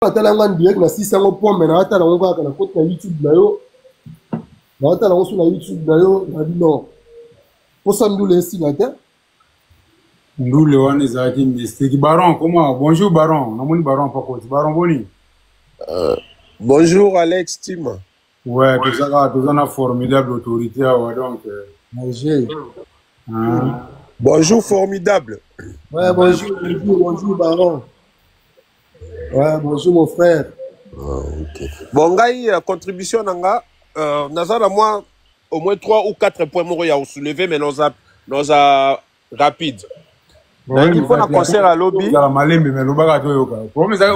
Atalanga direct na 600 points mais na atala ngo ka na côté na YouTube na yo. Na atala ngo sur na YouTube na yo na dit non. Pour ça nous les signataires. Nous le on est à qui Baron comment bonjour Baron na moni Baron pas quoi Baron boni. Bonjour Alex Tim. Ouais, tout ça une formidable autorité donc bonjour formidable. Ouais, bonjour Baron. Ouais, bonjour mon frère. Okay. Bon, contribution nanga, nazala moi au moins 3 ou 4 points moro ya soulever mais nous a rapide. Donc il faut un concert à lobby. La malembe mais loba to yoka. Problème ça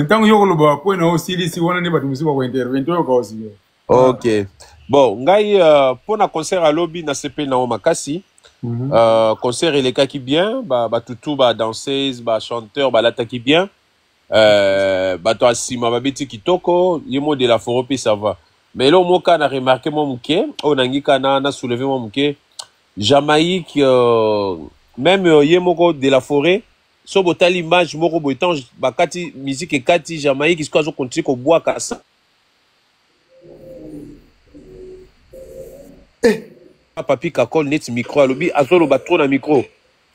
tant yo loba point na aussi ici wana ne batu musiba ko intervention yoka aussi. OK. Bon, ngai pour un concert à lobby na CP na Makasi. Concert il est qui bien ba tutu ba danseuse ba chanteur ba l'attaque bien ba to asima ba beti kitoko yemo de la forêt ça va mais là moi quand a remarqué mon muké on a ngi kana na soulevé mon muké Jamaïque même yemo de la forêt so botali image moko boitan ba kati musique et kati Jamaïque isko azo continue ko bois kasa papi kakol net micro alobi azolo ba trop na micro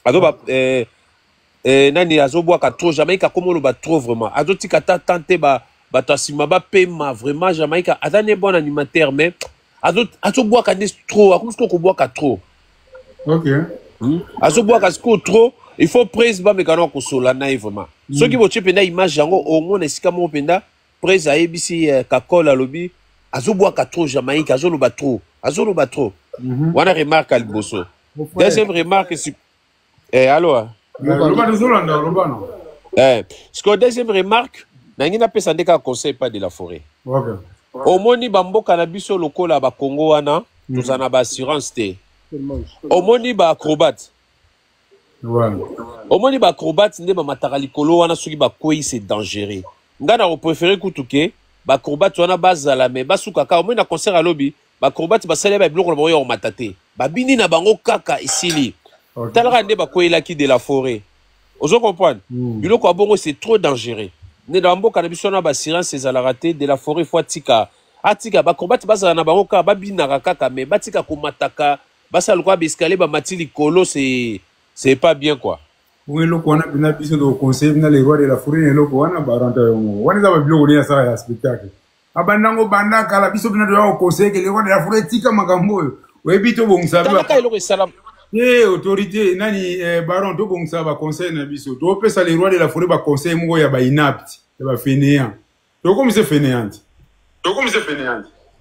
azoba nani azoboa ka trop Jamaïque comme lo ba trop vraiment azoti kata tenter ba tasima ba pema vraiment Jamaïque azane bon animateur mais azoboa ka trop comme ce qu'on boit ka trop. OK. Azoboa ka trop il faut prise ba mekano ko sola na vraiment ceux qui boche penda image yango au moins esika mo penda prise a ebisi kakol alobi azoboa ka trop Jamaïque azolo ba trop on a remarqué al bosso. Deuxième remarque c'est allô ce que deuxième remarque nangina pesa ndeka conseil pas de la forêt. OK. Au moni bamboka na biso lokola ba Congo wana tozana ba assurance té. Au moni ba acrobate. Ouais. Au moni ba acrobate nde ba mataka likolo wana soki ba kwei c'est dangereux. Ngana ko préférer kutuke ba acrobate wana bazala mais basuka ka au moni na concert à lobby ba acrobate ba salé ba biloko na boyo matate. Ba bini na bango kaka isili. Talaka nde ba kwei ki de la forêt. Ozo comprendre? Biloko abongo c'est trop dangereux. Ne dans mboka na biso na ba assurance ezala raté de la forêt fois tika. Atika ba acrobate bazala na bango ka ba bina kaka mais batika ko mataka basala kwa escalier ba matili kolo c'est pas bien quoi. Oui, le qu'on a bien biso do conseil na les rois de la forêt et le qu'on a baranta yo. Wana za ba biloko ni ça ya spectacle. Abandango banda kala biso bina do conseil que les rois de la forêt tika makambo yo. Webito bongsa ba. Talaka iloko salam. Autorité nani baron to bongsa ba conseil na biso. To pesa les rois de la forêt ba conseil mo ya ba inapte, ya ba fainéant. To comme c'est fainéant.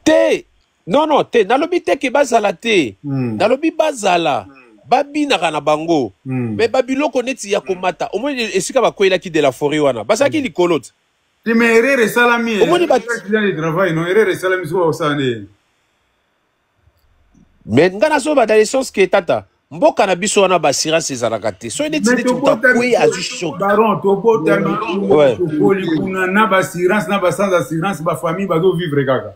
Te non te nalobi te ke bazala te. Nalobi bazala. Babina kana bango. Mais babiloko neti ya komata. Au moins esika ba kwela ki de la forêt wana. Basaki likolote. Te me erreur salami. Au moins ba de travail non erreur salami so osane. Mais ngana so ba dans le sens que tata mboka na biso wana ba assurance ezalaka te. So neti neti utakwei azucho. Baron to bota mi poli kuna na ba assurance na ba sans assurance ba famille ba do vivre kaka.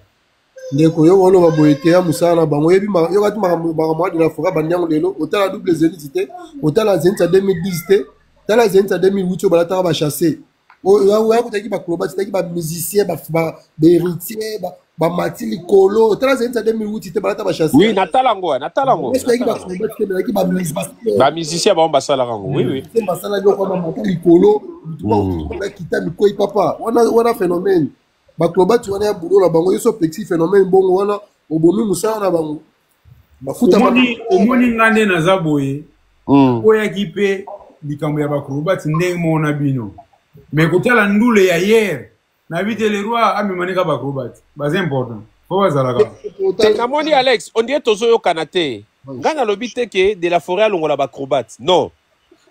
Ndeko yo wolo baboyete ya musala bango yebi yo kati makamwa de la forêt banyango lelo otala double zénité otala zénité 2010 te tala zénité 2008 balata ba chasser o ya kutaki ba acrobat taki ba musicien ba héritier ba matili kolo otala zénité 2008 te balata ba chasser. Oui natalango est-ce que ba acrobat te ba musicien ba musicien ba basala rango oui c'est basala yo kwa matili kolo tu ba kita mikoi papa wana phénomène bakloba tu wana ya bulo la bango yoso petit phénomène bongo wana obomi musala na bango bafuta omoni ngande na zaboye oya kipe likambo ya bakloba ndenge mona bino mais kotala ndule ya hier na vite le roi amemanika bakloba bas important faut bazalaka te namoni Alex on dirait tozo yo kanate ngana lobi te ke de la forêt longola baklobat non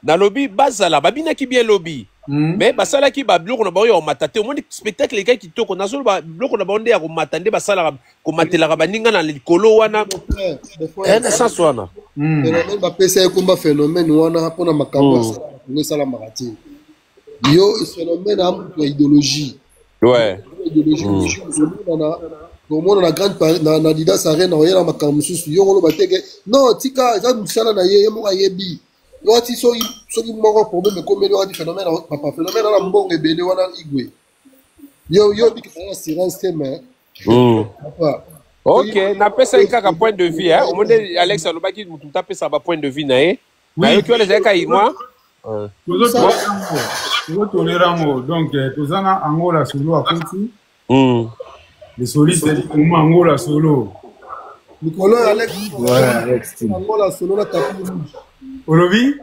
na lobi bazala babina ki bien lobby. Mais basala ki ba biloko na ba yo matate au moins spectacle les gars qui toko na solo ba biloko na ba onde ya ko matande basala ko matela ba ninga na likolo wana na sens wana phénomène ba pesa komba phénomène wana pona makambo ne sala marati yo phénomène am idéologie ouais idéologie on a grande na Didas Arena on y a makambo susu yo ngolo bateke non tika za musala na ye mo ayebi Yoati soki moko problème comme yoati phénomène papa phénomène na mbongo ebele wana igwe. Yo biki na assurance tema. Papa. OK, na pesa kaka point de vue hein. Au monde Alex alobaki mutu ta pesa ba point de vue na ye. Na yo ki ole zeka moi. Tolerango donc tozana Angola solo a konti. Les solistes Angola solo. Nicolas Alex. Angola solo la tapis rouge. Olobi?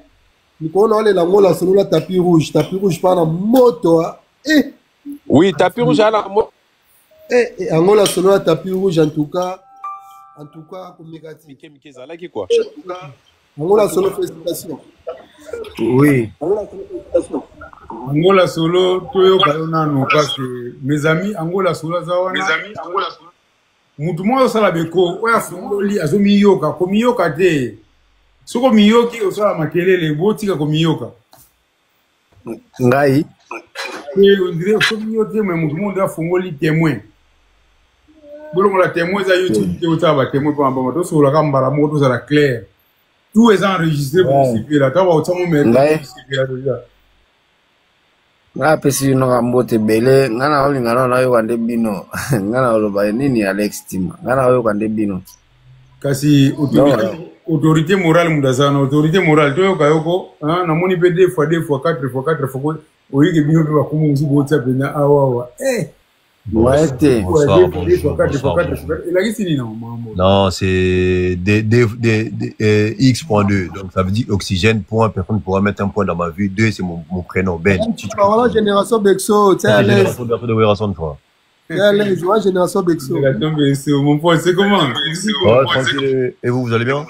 Nicolas ale l'Angola solo la tapis rouge pas na moto. Oui, tapis rouge à la moto. Angola solo la tapis rouge en tout cas comme négatif. Mike zalaki quoi? Angola solo félicitations. Oui. Angola solo toyo bayona no parce que mes amis Angola solo zawana. Mutu mo osala beko oya fungoli azomiyoka komiyoka te. Soko miyoki osala makelele botika komiyoka. Ngai. On dirait que miyoki mais mutu mo nda fungoli témoin. Bolo la témoin za YouTube te otaba témoin pour mbama to sola kambara mo to za clair. Tout est enregistré pour civil là. Tawa otamo mais déjà. Nga pesi no kambote bele ngana olingana na yo kande bino ngana oloba nini Alex Tima ngana oyo kande bino kasi autorité morale mudazana autorité morale to yoko na moni pe 2 fois 4 fois oyike bino pe bakumu musubu otya pena awa Moete. Non, c'est X.2. Donc ça veut dire oxygène, point, personne ne pourra mettre un point dans ma vie. 2, c'est mon prénom, Ben. Voilà, génération Bexo, tu es à l'aise. Tu es à l'aise, ouais, génération Bexo. Mon pote, c'est comment? Ouais, tranquille. Et vous allez bien?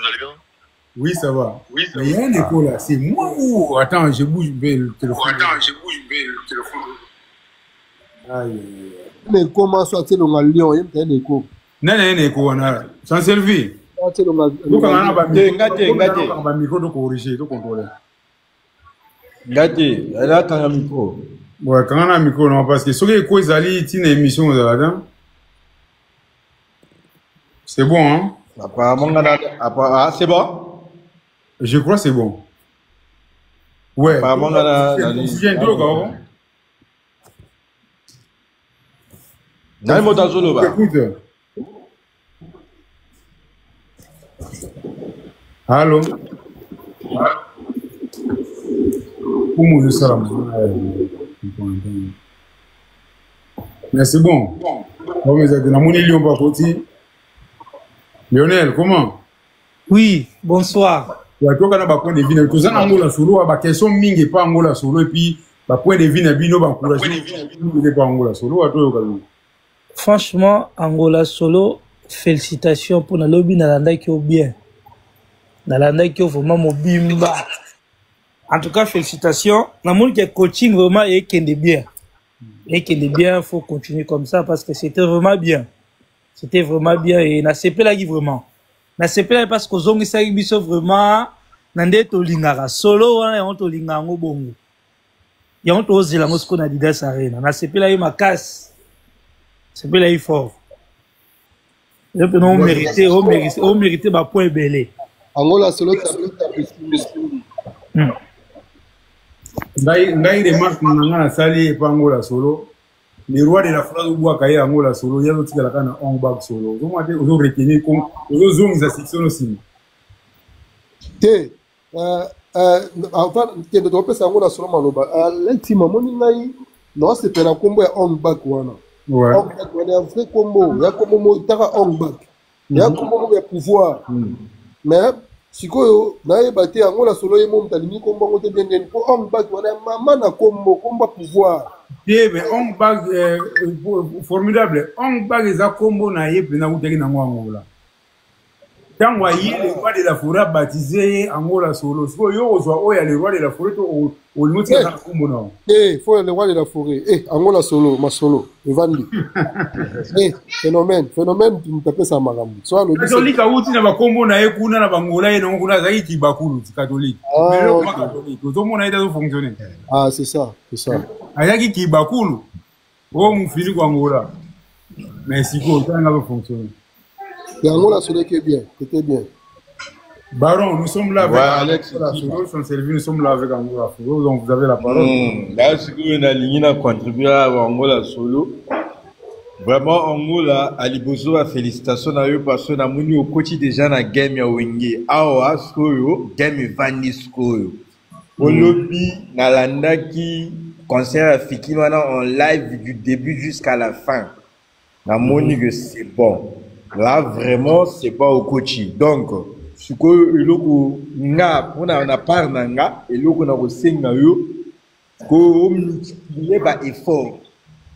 Oui, ça va. Mais il y a un écho là, c'est moi ou... Attends, je bouge le téléphone. Aïe. Mais comment soit tu dans Lyon, il y a un écho. Non, un écho, on a. Sans selfie. Donc, on a un micro de corriger, de contrôler. Gati, elle a un micro. Ouais, quand on a un micro, non, parce que ce qui est quoi, Zali, il y a une émission là-dedans. C'est bon, hein? Apparemment, c'est bon? Je crois que c'est bon. Ouais. Apparemment, écoute. Allô? Comment je ça? Mais c'est bon. Lionel, comment? Oui, bonsoir. Ouais, toi, quand on a point de vue, tout ça, Angola solo, bah, question mingi pas Angola solo, et puis, bah, point de vue, bino, bah, encouragé, pas Angola solo, à toi, franchement, Angola solo, félicitations pour le lobby Nalanda qui est bien. Nalanda qui est vraiment mobimba. En tout cas, félicitations. Namoul qui est coaching vraiment et qui est bien. Et qui est bien, il faut continuer comme ça parce que c'était vraiment bien. C'était vraiment bien et na CP là vraiment. Na CP là parce que zongi sa biso vraiment nande to lingara solo wana on to lingango bongo. Ya on to ozela ngosko na Adidas Arena. Na CP là ma casse. CP là il fort. Et puis on mérité ba point belé. Angola solo Ngai remarque na sali pa Angola solo. Les rois de la France ou Boakaye Angola solo, il y a l'autre qui a la on bag solo. Vous m'avez retenu comme aux zones à section aussi. Enfin, tu dois passer Angola solo maloba. L'ultime moni ngai, non c'est pour la combo on back wana. Ouais. On back wana un vrai combo. Il y a combo mo tara on back. Il y a combo de pouvoir. Mais sikoyo naye bate Angola solo yemo mtalini combo ngote bien bien ko on back wana mama na combo pouvoir. Mais on bag formidable. On bag les combo na ye plena uteki na Angola. Tant voyez les rois de la forêt baptisé Angola solo. So yo ozwa oya les rois de la forêt au limite na combo na. Faut les rois de la forêt. Angola solo, ma solo, Evandi. Phénomène tu tapes ça marambo. Soit le catholique outi na ba combo na ye kuna na bangola ye na kuna za ki bakulu catholique. Mais le catholique, tout monde a été fonctionner. Ah, c'est ça. Ayaki ki bakulu. O mfili kwa Angola. Mais si ko ça n'a pas fonctionné. Et Angola solo qui est bien, c'était bien. Baron, nous sommes là avec Alex Solo, son service, nous sommes là avec Angola Solo, donc vous avez la parole. Là, ce qu'on a ligne à contribuer à Angola Solo. Vraiment, Angola, Alibozo, félicitations à eux parce qu'on a mis au quotidien déjà dans la game ya Wenge. Awa, Skoyo, game Vani Skoyo. Au lobby, Nalanda qui concert à Fikimana en live du début jusqu'à la fin. La monique, c'est bon. Là, vraiment, c'est pas au quotidien. Donc, ce que nga on a part nanga et l'autre on a aussi nga yo ko multiplier ba effort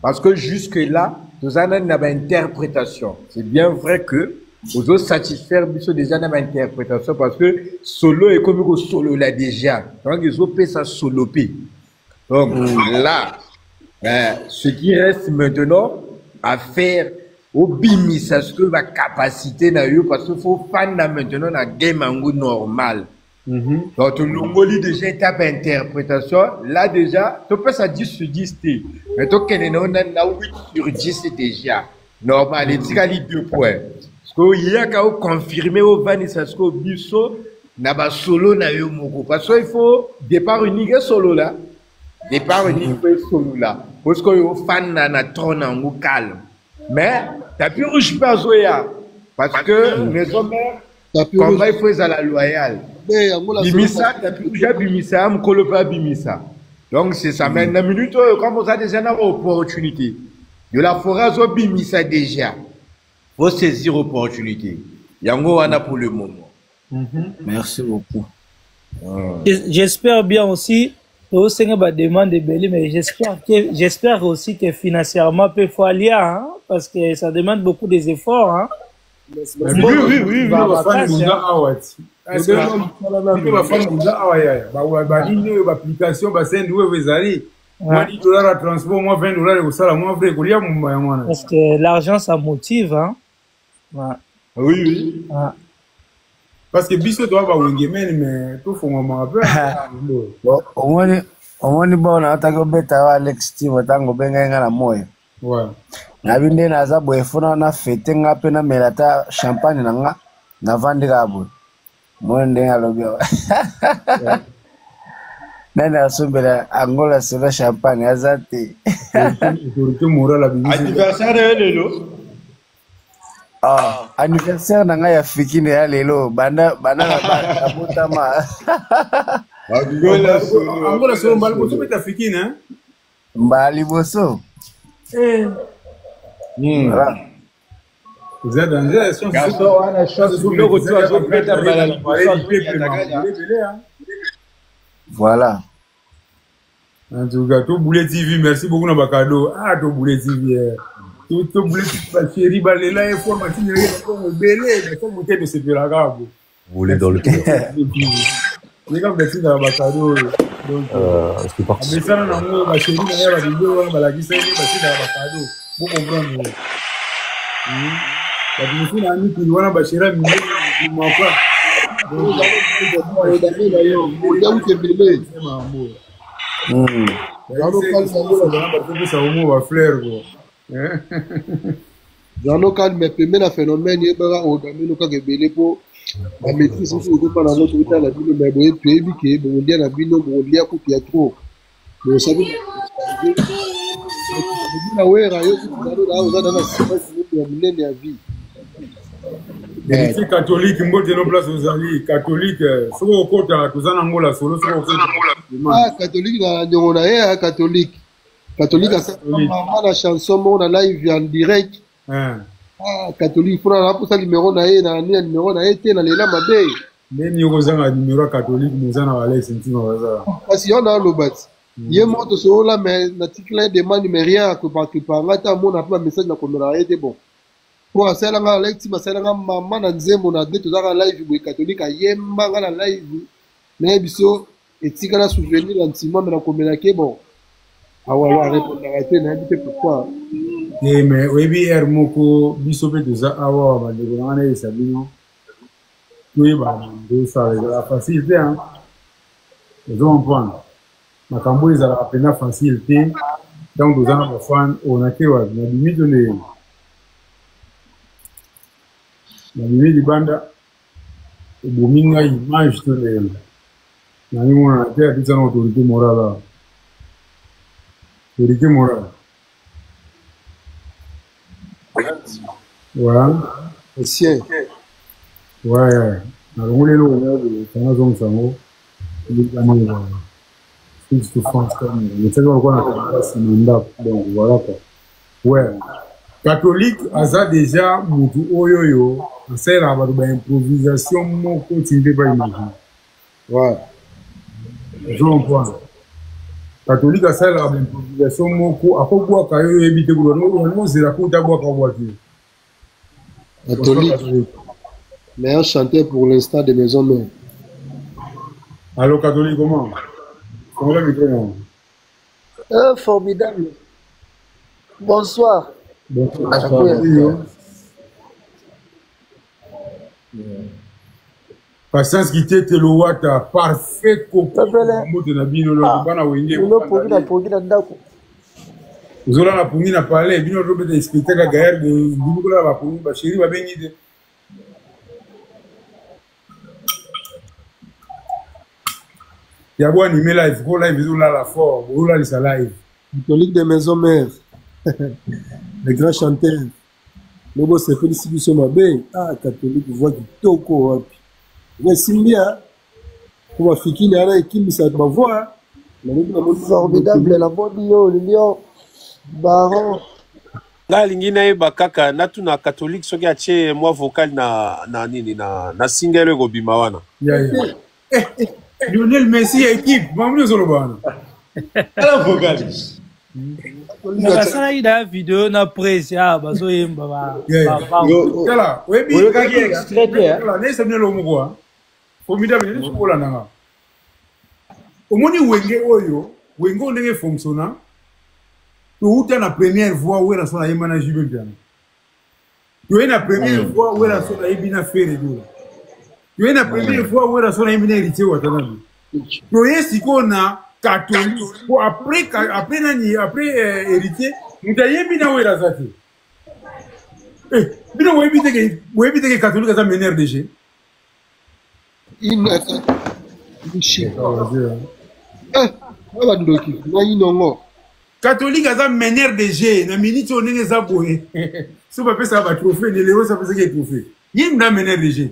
parce que jusque là nous avons une interprétation. C'est bien vrai que vous autres satisfaire déjà une interprétation parce que solo est comme que solo là déjà donc ils ont fait ça solo p donc là ce qui reste maintenant à faire au bimi ça ce que ma capacité na yo parce qu'il faut fan na maintenant na game en normal donc le moli déjà étape interprétation là déjà tu peux ça 10 sur 10 mais toi qu'elle on a 8 sur 10 déjà normal et tikali 2 points parce que il y a qu'à confirmer au van ça ce que biso na ba solo na yo moko parce que il faut départ unique solo là départ unique solo là parce que yo fan na trône en calme mais tapis rouge pas Zoya parce que mes hommes combat il faut à la loyale bimisa tapis rouge bimisa m'kolo pas bimisa donc c'est ça mais dans minute comme on a déjà une opportunité de la forêt zo bimisa déjà faut saisir opportunité yango wana pour le moment. Merci beaucoup. J'espère bien aussi au Seigneur va demander Belé, mais j'espère aussi que financièrement peut faut aller hein, parce que ça demande beaucoup des efforts hein. Oui, application parce que l'argent ça motive hein. Oui. Parce que biso doit avoir un game mais tout faut un peu. Au moins bon atako beta Alex Team tango benga ngala moyo. Ouais. Na binde na za boefuna na fete nga pe na melata champagne na nga na vandi kabo. Mo ndenga lobyo. Nana sumbela Angola sera champagne azati. Anniversaire lelo. Anniversaire na nga ya fikine ya lelo bana abotama. Angola solo mbali boso beta fikine hein. Mbali boso. Voilà. Vous êtes dans la voilà. En tout cas, tout Boulet TV, merci beaucoup na bakado. Ah, tout Boulet TV. Tout Boulet TV, chérie, balela et forme, tu n'es pas belé, mais comme vous êtes de ce pélagabo. Vous voulez dans le cœur. Les gars, merci na bakado. Donc, c'est parti. Mais ça, on a ma chérie, on a la vidéo, on a la guise, merci na bakado. Vous comprenez? La vie n'a ni plus loin, Bachira, mais il m'en pas. Jano calme pembe na phénomène yebaka odamino kaka ebele po ba maîtrise so ko pana no tuta la bino ba boye pebi ke bo ndia na bino bo ndia ko pia trop mais sabi na wera yo ko na oza na sima ya munene ya vie les catholiques mbote no place aux alliés catholique soko kota tozana ngola solo soko kota catholique na nyongo na ye catholique asa na chanson mo na live en direct catholique pour la pour ça numéro na ye na numéro na ye te na lela mabe neni yozanga numéro catholique mozana wala sentima waza parce yon na lobat ye moto so la mais na tikla demande mais rien que par ngata mo na pas message na komela ye te bon pour asala nga Alex masala nga mama na nzembo na de tozaka live boy catholique ayemba nga na live na biso etika na souvenir na ntima na komela ke bon awa répondre arrêter na bité pourquoi mais webi moko biso pe toza awa ba de na na esabino oui ba de ça la facilité hein ils ont un point makambo ezala pena facilité donc tozana ba fan on a ke wa na limite na limite banda bominga image to le nani mona te a tisa na autorité morale. Autorité morale. Voilà. Ancien. Ouais. Na ngole lo ngole kana zong sango. Ndi kama ni bwana. Six to France kama. Ni tena walikuwa na kasi manda donc voilà quoi. Ouais. Catholique aza déjà mutu oyoyo asera abantu ba improvisation moko tinde ba imagine. Ouais. Jean point. Catholique asera ba improvisation moko akobwa kayo ebite kulo no zera kuta bwa kabwa ti. Catholique. Meilleur chanteur pour l'instant de Maison Mère. Allô Catholique comment? Comment va micro? Formidable. Bonsoir. Patience qui t'était le wata parfait coco moto na bino lo bana wenge lo pogi na ndako zola na pungi na parler bino lo bete spectacle gaer de bino la ba pungi ba chéri ba bengi de ya bo animer live ko live zo la fort bo la lisa live Catholique de Maison Mère. Le grand chanteur. Lobo se félicite sur ma baie. Ah, Catholique, voix du toko. Ouais, Simbia. Pour ma fille qui est là et qui me sait ma voix. Formidable, la bonne le lion. Baron. Nga lingi na yeba kaka natuna catholique soki atie moi vocal na nini na single go bima wana. Lionel Messi équipe, mamno solo bana. La vocaliste. Basala ida vidéo na presse ah bazo yemba ba. Kala, webi kaki extrait ya. Kala, nesa mne lo mukwa. Formidable ni sokola nanga. Omoni wenge oyo, wenge ndenge fonctionna. Tu as la première voix où elle a yemana jibe piano. Tu as la première voix où elle a yebina faire do. Tu as la première fois où elle a yebina hérité watanabi. Tu as si qu'on a catholique après nani après héritier mutayebina wera zati bino webite ke catholique za mener de jeu Wala ndoki na inongo catholique za mener de jeu na minute onenge za boye so ba pesa ba trophée ne leo ça pesa ke trophée yim na mener de jeu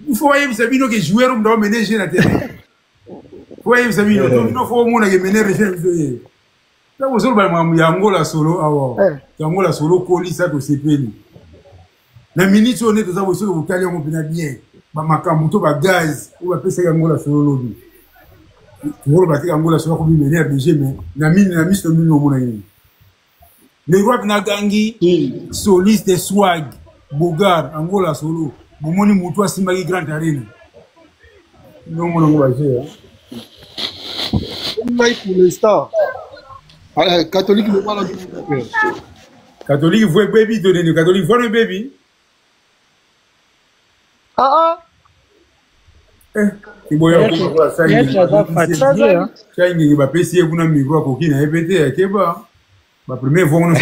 il faut yim sabino ke joueur mdo mener jeu na terrain. Oui, vous savez, il faut au moins mener les gens. Là, vous savez, Angola solo, Angola solo, colis ça que c'est payé. La minute on est dans un vous calez on peut bien. Makamuto ba gaz, ou va passer Angola solo lobby. Vous le battez Angola solo comme mener des gens, mais la mine au milieu au monde. Les rois Nagangi, soliste swag, Bogar, Angola solo, Bomoni Moutoua Simagi Grand Arena. Non, mon va dire. Pour l'instant. Catholique ne parle pas. Catholique voit baby donner catholique voit le baby. Ah Il boya ko ça il va pesi kuna micro ko kina epete keba ba premier voix on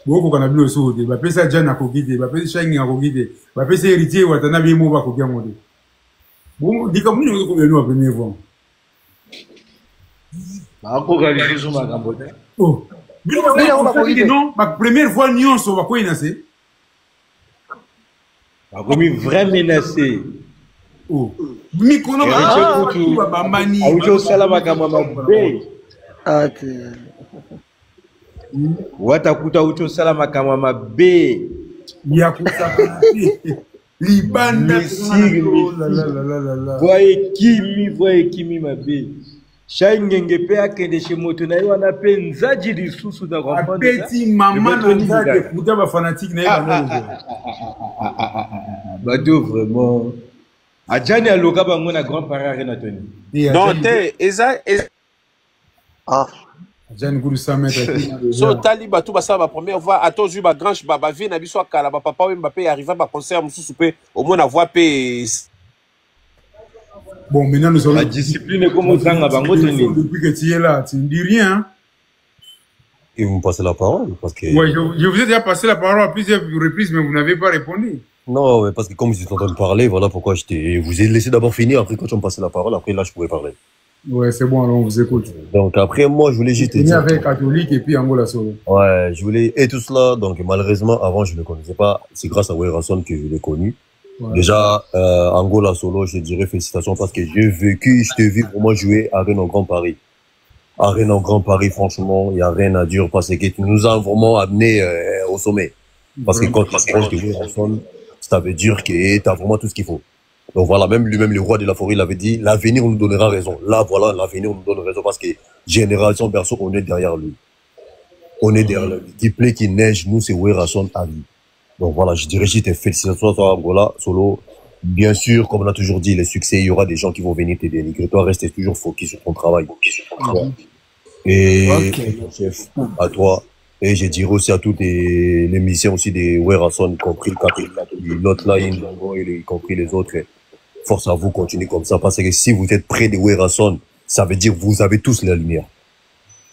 boko kana bilo so de ba pesa jana ko kite ba pesa shangi ko kite ba pesa héritier watana bi mo ba ko kiamo de bon dika muni ko beno premier voix. Oh, non, ma première fois nyonso ba koina se. Ba komi vrai menacé. Oh, mi kono ba bambani. Aujo sala makambo mabe. Ati. Wata kuta aujo sala makambo mabe. Ya kusa. Libanda. Voye kimi mabe. Shaingenge pe akende chez moto na yo na pe nzaji lisusu da comprendre. Petit maman na nzaji kuta ba fanatique na yo. Bado vraiment. Adjani aloka bango na grand parent Renatoni. Non te eza ah Adjani kuru 100 mètres. So tali batu basa ba première fois atozu ba grange ba vie na biso kala ba papa Mbappé arriva ba concert mususu pe au moins na voix pe. Bon, maintenant nous allons. La discipline est comme ça, depuis que tu es là, tu ne dis rien. Et vous me passez la parole parce que... Ouais, je vous ai déjà passé la parole à plusieurs reprises, mais vous n'avez pas répondu. Non, mais parce que comme vous êtes en train de parler, voilà pourquoi je vous ai laissé d'abord finir. Après, quand tu me passais la parole, après là, je pourrais parler. Ouais, c'est bon, alors on vous écoute. Donc après, moi, je voulais juste te On est dire. avec Catholique et puis Angola Solo. Ouais, je voulais. Et tout cela, donc malheureusement, avant, je ne le connaissais pas. C'est grâce à Werason que je l'ai connu. Ouais. Déjà, Angola Solo, je dirais félicitations parce que j'ai vécu, je t'ai vu vraiment jouer à Rennes au Grand Paris. À Rennes au Grand Paris, franchement, il n'y a rien à dire parce que tu nous as vraiment amené au sommet. Parce que quand tu approches de Werason, ça veut dire que tu as vraiment tout ce qu'il faut. Donc voilà, même lui-même, le roi de la forêt, il avait dit, l'avenir nous donnera raison. Là, voilà, l'avenir nous donne raison parce que Génération Berceau, on est derrière lui. On est derrière lui. Qu'il plaît, qu'il neige, nous, c'est Werason à lui. Donc voilà, je dirais juste félicitations à Angola Solo. Bien sûr, comme on a toujours dit, les succès, il y aura des gens qui vont venir te dénigrer. Toi, reste toujours focus sur ton travail. Et chef, à toi. Et je dirais aussi à tous les musiciens aussi des Werason, y compris le Catholique, l'autre là, y compris les autres. Force à vous, continuez comme ça. Parce que si vous êtes près des Werason, ça veut dire que vous avez tous la lumière.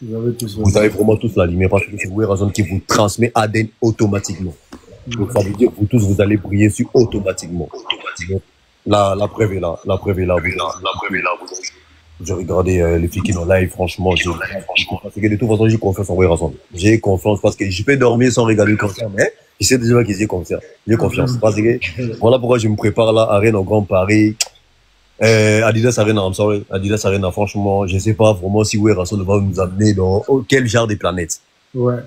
Vous avez vraiment tous la lumière parce que c'est Werason qui vous transmet ADN automatiquement. Donc ça veut dire que vous tous, vous allez briller sur automatiquement. La preuve est là. La preuve est là. J'ai regardé les filles qui sont live, franchement. Parce que de toute façon, j'ai confiance en Werason. J'ai confiance parce que je peux dormir sans regarder le concert, mais je sais déjà que j'ai confiance. J'ai confiance. Parce que voilà pourquoi je me prépare là, à Rennes au Grand Paris. Adidas Arena, I'm sorry. Adidas Arena, franchement, je sais pas vraiment si Werason va nous amener dans quel genre de planète. Ouais.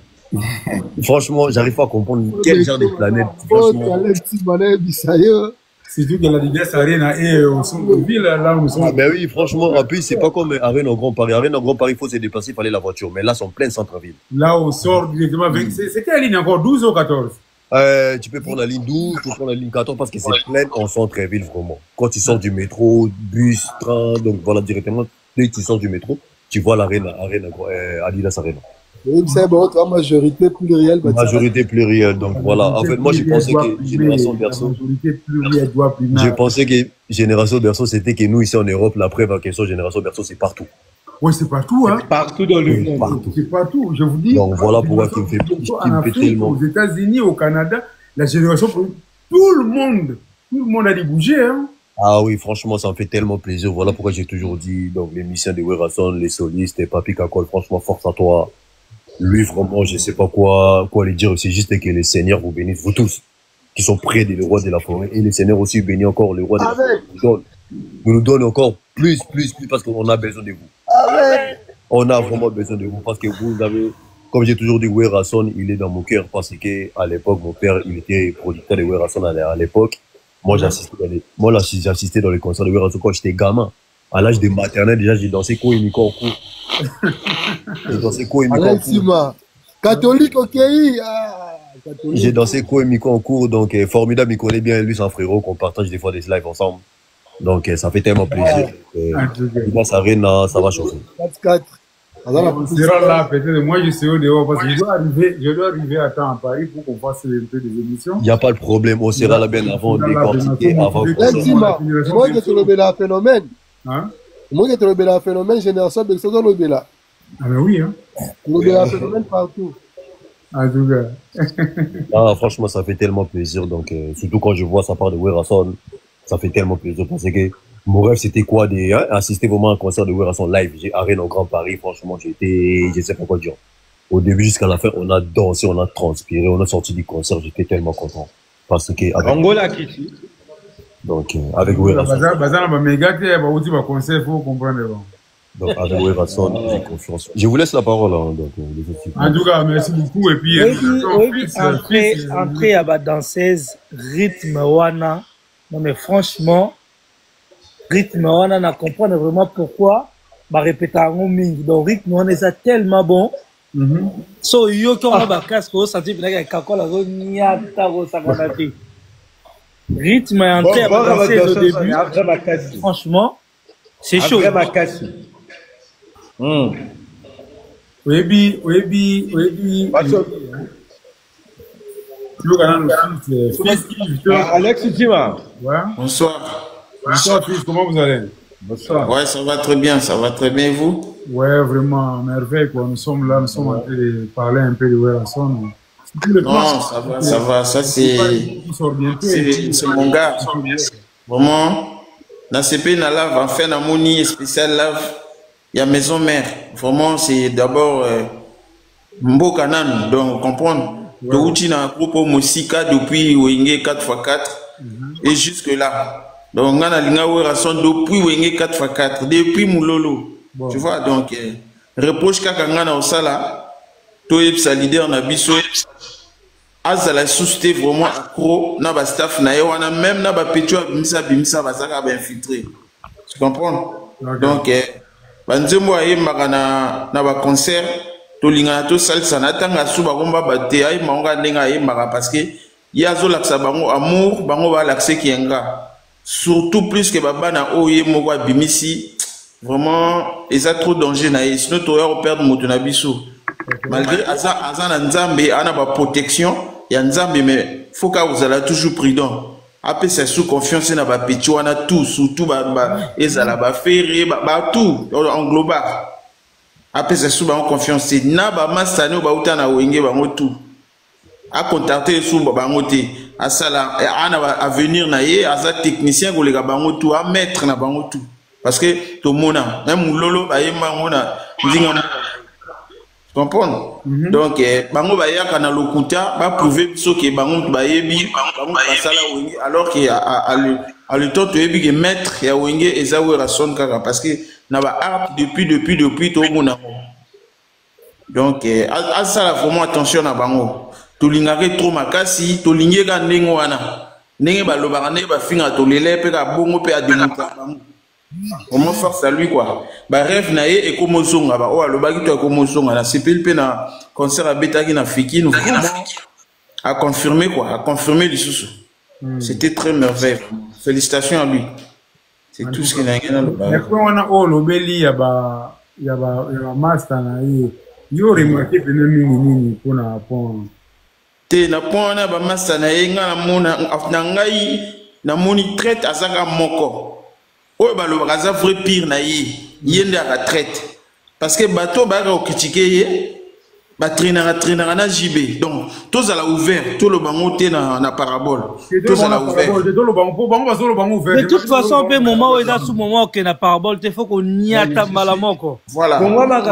Franchement, j'arrive pas à comprendre quel genre de planète. Franchement. C'est tout que l'Adidas Arena est au centre de ville, là où nous sommes. Ben oui, franchement, en plus, c'est pas comme Arène au Grand Paris. Arène au Grand Paris, il faut se déplacer, il fallait la voiture. Mais là, c'est en plein centre-ville. Là, on sort directement avec. C'est quelle ligne encore, 12 ou 14? Tu peux prendre la ligne 12, tu peux prendre la ligne 14 parce que c'est plein en centre-ville, vraiment. Quand tu sors du métro, bus, train, donc voilà, directement, dès que tu sors du métro, tu vois l'Arène, Adidas Arena. Oui, c'est bon, toi, majorité plurielle. Majorité plurielle, donc voilà. En fait, moi, je pensais que Génération Berceau. Je pensais que Génération Berceau, c'était que nous, ici en Europe, la preuve en question, Génération Berceau, c'est partout. Oui, c'est partout, hein. Partout dans le monde. C'est partout, je vous dis. Donc voilà pourquoi il me fait tellement. Aux États-Unis, au Canada, la génération, tout le monde a dû bouger, hein. Ah oui, franchement, ça me fait tellement plaisir. Voilà pourquoi j'ai toujours dit, donc, les musiciens de Werason, les solistes, et Papi Kakol, franchement, force à toi. Lui, vraiment, je sais pas quoi lui dire. C'est juste que les seigneurs vous bénissent, vous tous, qui sont près des rois de la forêt. Et les seigneurs aussi bénissent encore les rois de la forêt. Nous donnent encore plus, parce qu'on a besoin de vous. On a vraiment besoin de vous parce que vous avez, comme j'ai toujours dit, Werason, il est dans mon cœur parce que, à l'époque, mon père, il était producteur de Werason à l'époque. Moi, j'assistais dans les concerts de Werason quand j'étais gamin. À l'âge de maternelle, déjà, j'ai dansé Koemiko en cours. Catholique, ok. J'ai dansé Koemiko en cours, donc formidable, il connaît bien lui, son frérot, qu'on partage des fois des lives ensemble. Donc ça fait tellement plaisir. Dans Arena, ça va chauffer. 4-4. Là, peut-être, moi je suis au dehors parce que je dois arriver à temps à Paris pour qu'on fasse un peu des émissions. Il n'y a pas de problème, on sera là bien avant décortiquer, avant. Moi, je te le phénomène. Hein? Moi, je te le phénomène, Génération Berceau dans le Bela. Ah, ben oui, hein. Le phénomène partout. En tout cas. Ah, franchement, ça fait tellement plaisir. Donc, surtout quand je vois ça part de Werason, ça fait tellement plaisir. Parce que mon rêve, c'était quoi assister vraiment à un concert de Werason live. J'ai Arène au Grand Paris, franchement, je sais pas quoi dire. Au début jusqu'à la fin, on a dansé, on a transpiré, on a sorti du concert, j'étais tellement content. Parce que. Angola, qui donc, avec Werason. Donc, avec Werason, j'ai confiance. Je vous laisse la parole. Hein, donc, en tout cas, merci beaucoup. Et puis, après, à la danseuse, rythme wana. Non, mais franchement, rythme wana, n'a comprendre vraiment pourquoi. Bah, répéter en ming. Donc, rythme wana, c'est tellement bon. So, yo, quand on a casque, on s'en dit, il y a Kakola, rythme est entré à danser au début. Franchement, c'est chaud. Oui. Alex Tima. Ouais. Bonsoir. Bonsoir, fils, comment vous allez? Bonsoir. Ouais, ça va très bien, et vous? Ouais, vraiment, merveille, quoi. Nous sommes là, nous sommes en train de parler un peu de Werason. Non, ça va, ça c'est mon gars. Vraiment, dans ce pays, na lave, enfin, na moni spécial lave, il y a maison mère. Vraiment, c'est d'abord Mbokanan, donc comprendre. De outil dans un groupe Mosika depuis Wenge 4x4 et jusque là. Donc, on a depuis Wenge 4x4, depuis Moulolo. Tu vois, donc, reproche Kakangana au Sala, Toyeb sa leader na biso. Azala sousté vraiment accro na ba staff na yo wana même na ba petio bimisa bazaka ba infiltré. Tu comprends? Donc banzembo aye makana na ba concert to linga to salsa na tanga suba komba bate ay maunga ndenga aye maka parce que yazo laksa bango amour bango ba lakse kienga surtout plus que babana oye moko bimisi vraiment eza trop danger na ye sinon to ya perdre moto na biso. Malgré Azan Nzambe, ana ba protection, il y a Nzambe, mais faut que vous allez toujours prudent. Après, c'est sous confiance, na ba petit, on a tout, surtout ezala ba ferré, tout, en global. Après, c'est sous ba confiance, c'est na ba masane ba uta na wenge ba tout. A contacter sous ba ngote, a sala, ana à venir na ye, aza technicien ko le ga ba tout, a mettre na ba tout. Parce que to mona, même lolo ba yema mona, ndinga comprendre donc bango bayaka na lokuta ba prouver so que bango bayebi bango basala wengi alors que à le temps to yebi que maître ya wengi ezawe rason kaka parce que na ba art depuis to mona donc à ça vraiment attention na bango to lingake trop makasi to lingeka ndengo wana ndenge balobaka ne ba finga to lele pe ka bongo pe a demuka bango. Comment force à lui quoi. Bah rêve naé et comme zonga bah oh le bagui toi comme zonga la CPL pe na concert à Betagi na Fiki nous vraiment a confirmé quoi, a confirmé les sous. C'était très merveilleux. Félicitations à lui. C'est tout ce qu'il a gagné le bagui. Et puis on a oh le belli ya ba master na yo remarqué pene nini pour na pon. Te na pon na ba master na nga na mona na ngai na moni traite azaka moko. Oh, bah, le raza vrai pire na yende à la traite. Parce que bateau ba critiquer ba traîner na JB. Donc, tous à la ouvert, tout le bango té na parabole. Tous à la ouvert. De toute façon, au moment où il a sous moment que na parabole, il faut qu'on y attende malamoko. Voilà.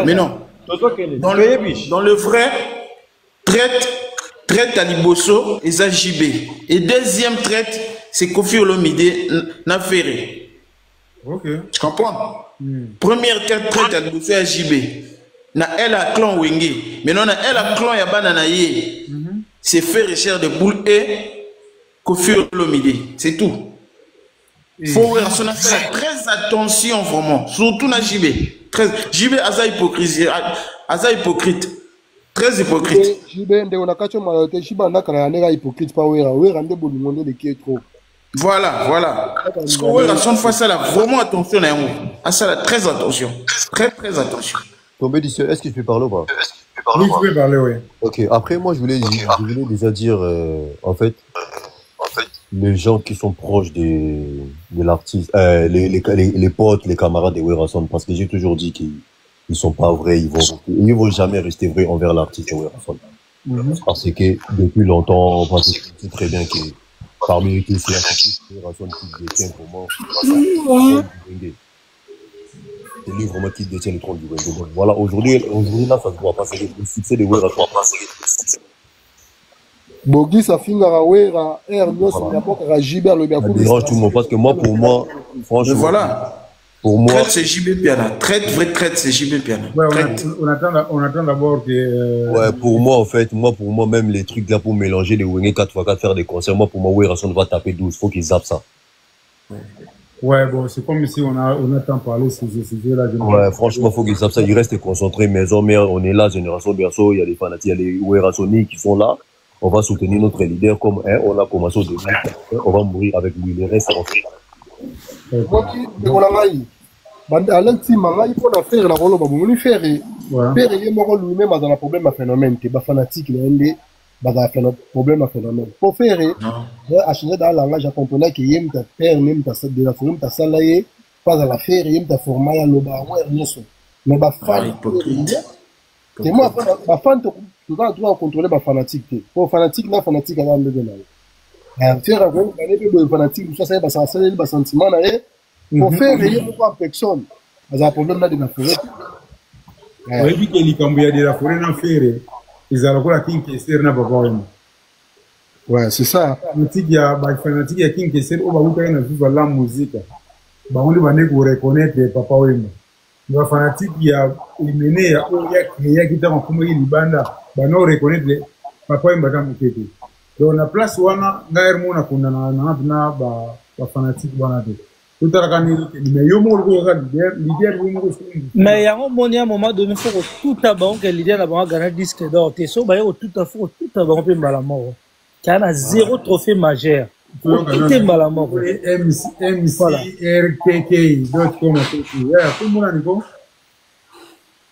Mais non. Dans le vrai traite à Liboso et ça JB. Et deuxième traite, c'est Kofi Olomide na Ferré. Ok. Tu comprends? Première traite à Liboso à JB. Na elle a clan Wenge. Maintenant, na elle a clan Yabana na ye. C'est Ferré cher de boule et Kofi Olomide. C'est tout. Faut faire très attention vraiment. Surtout na JB. JB Aza hypocrite. Très hypocrite. JB on a kacho malote JB na kana nega hypocrite pa wera nde bolingo de qui est trop. Voilà. Parce que ouais, la seule fois ça là vraiment attention à ça là, très attention. Très attention. Tombé d'ici, est-ce que je peux parler ou pas? Oui, je peux parler, oui. Ok, après moi je voulais déjà dire en fait les gens qui sont proches de l'artiste, les potes, les camarades de Werason, parce que j'ai toujours dit qu'ils sont pas vrais, ils vont jamais rester vrais envers l'artiste de Werason. Parce que depuis longtemps, parce que je sais très bien que parmi eux tous, c'est l'artiste de Werason qui détient vraiment c'est lui vraiment qui détient le trône du Wenge. Donc voilà, aujourd'hui là, ça se voit pas, c'est le succès de Werason. Bogi ça finira Wera Ernos n'importe quoi Gilbert le bien. Ça dérange tout le monde parce que moi pour moi franchement voilà. Pour moi traite c'est JB Piana. Traite c'est JB Piana. Ouais, on attend d'abord que ouais, pour moi même les trucs là pour mélanger les Wenge 4x4 faire des concerts, moi pour moi Werason va taper 12, faut qu'ils zappent ça. Ouais, bon, c'est comme si on attend parler ces sujets-là. Ouais, franchement, faut qu'ils savent ça. Ils restent concentrés, maison mère, on est là, génération berceau, il y a les fanatiques, il y a les Werasoniques qui sont là. On va soutenir notre leader comme on a commencé au début. On va mourir avec lui, les restes en fait. On a maï. Alexis Manga, il faut faire la rôle au Babou. Faire il y a lui-même dans le problème à phénomène. Tu es fanatique, il y a un problème à phénomène. Pour faire, à changer dans la langue, je comprenais qu'il y a un père, même de la forme, ta salaire, pas à la faire, il y a un format, le bar, ouais, bien sûr. Mais ma fan, c'est moi, ma fan, tu vas contrôler ma fanatique. Pour fanatique, na fanatique avant de donner. Faire un gros, les fanatiques, ça c'est un sentiment là. Pour faire rien pour personne. C'est un problème là de la forêt. Oui, que les cambouis de la forêt n'en fait. Ils ont encore la king qui est serré na papa. Ouais, c'est ça. Fanatique, il y a king qui est serré. On va vous faire une vivre la musique. Bah on va nous reconnaître papa Wemba. Les fanatiques qui a mené il y a qui t'a comme il banda. Bah nous reconnaître papa Wemba dans le donc la place wana ngaire mona kuna na ba fanatique bana de tout à la mais yo mo ko ga leader yo mo ko mais ya mo monia moment donné faut tout à bon que leader na ba gagner disque d'or te so ba yo tout à faut tout à bon pe mbala mort kana zéro trophée majeur tout est mbala mort MC RKK .com comment on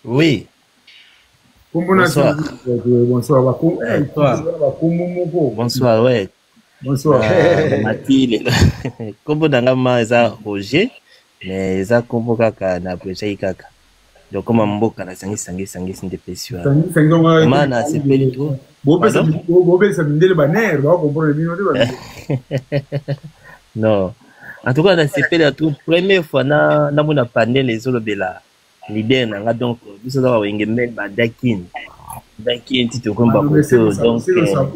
oui. Bonsoir. Bonsoir. Bonsoir, ouais. Bonsoir. Mathilde. Kombo nangama eza Roger, mais eza kombo kaka na projet kaka. Donc comme mboka na sangi sinde pesio. Mana sepeli to. Bobe sa mindele baner, ba comprendre bino de non. En tout cas, na sepeli la toute première fois na mona panel les olobela. L'idée n'a donc biso za wenge mel ba dakin tito komba koto donc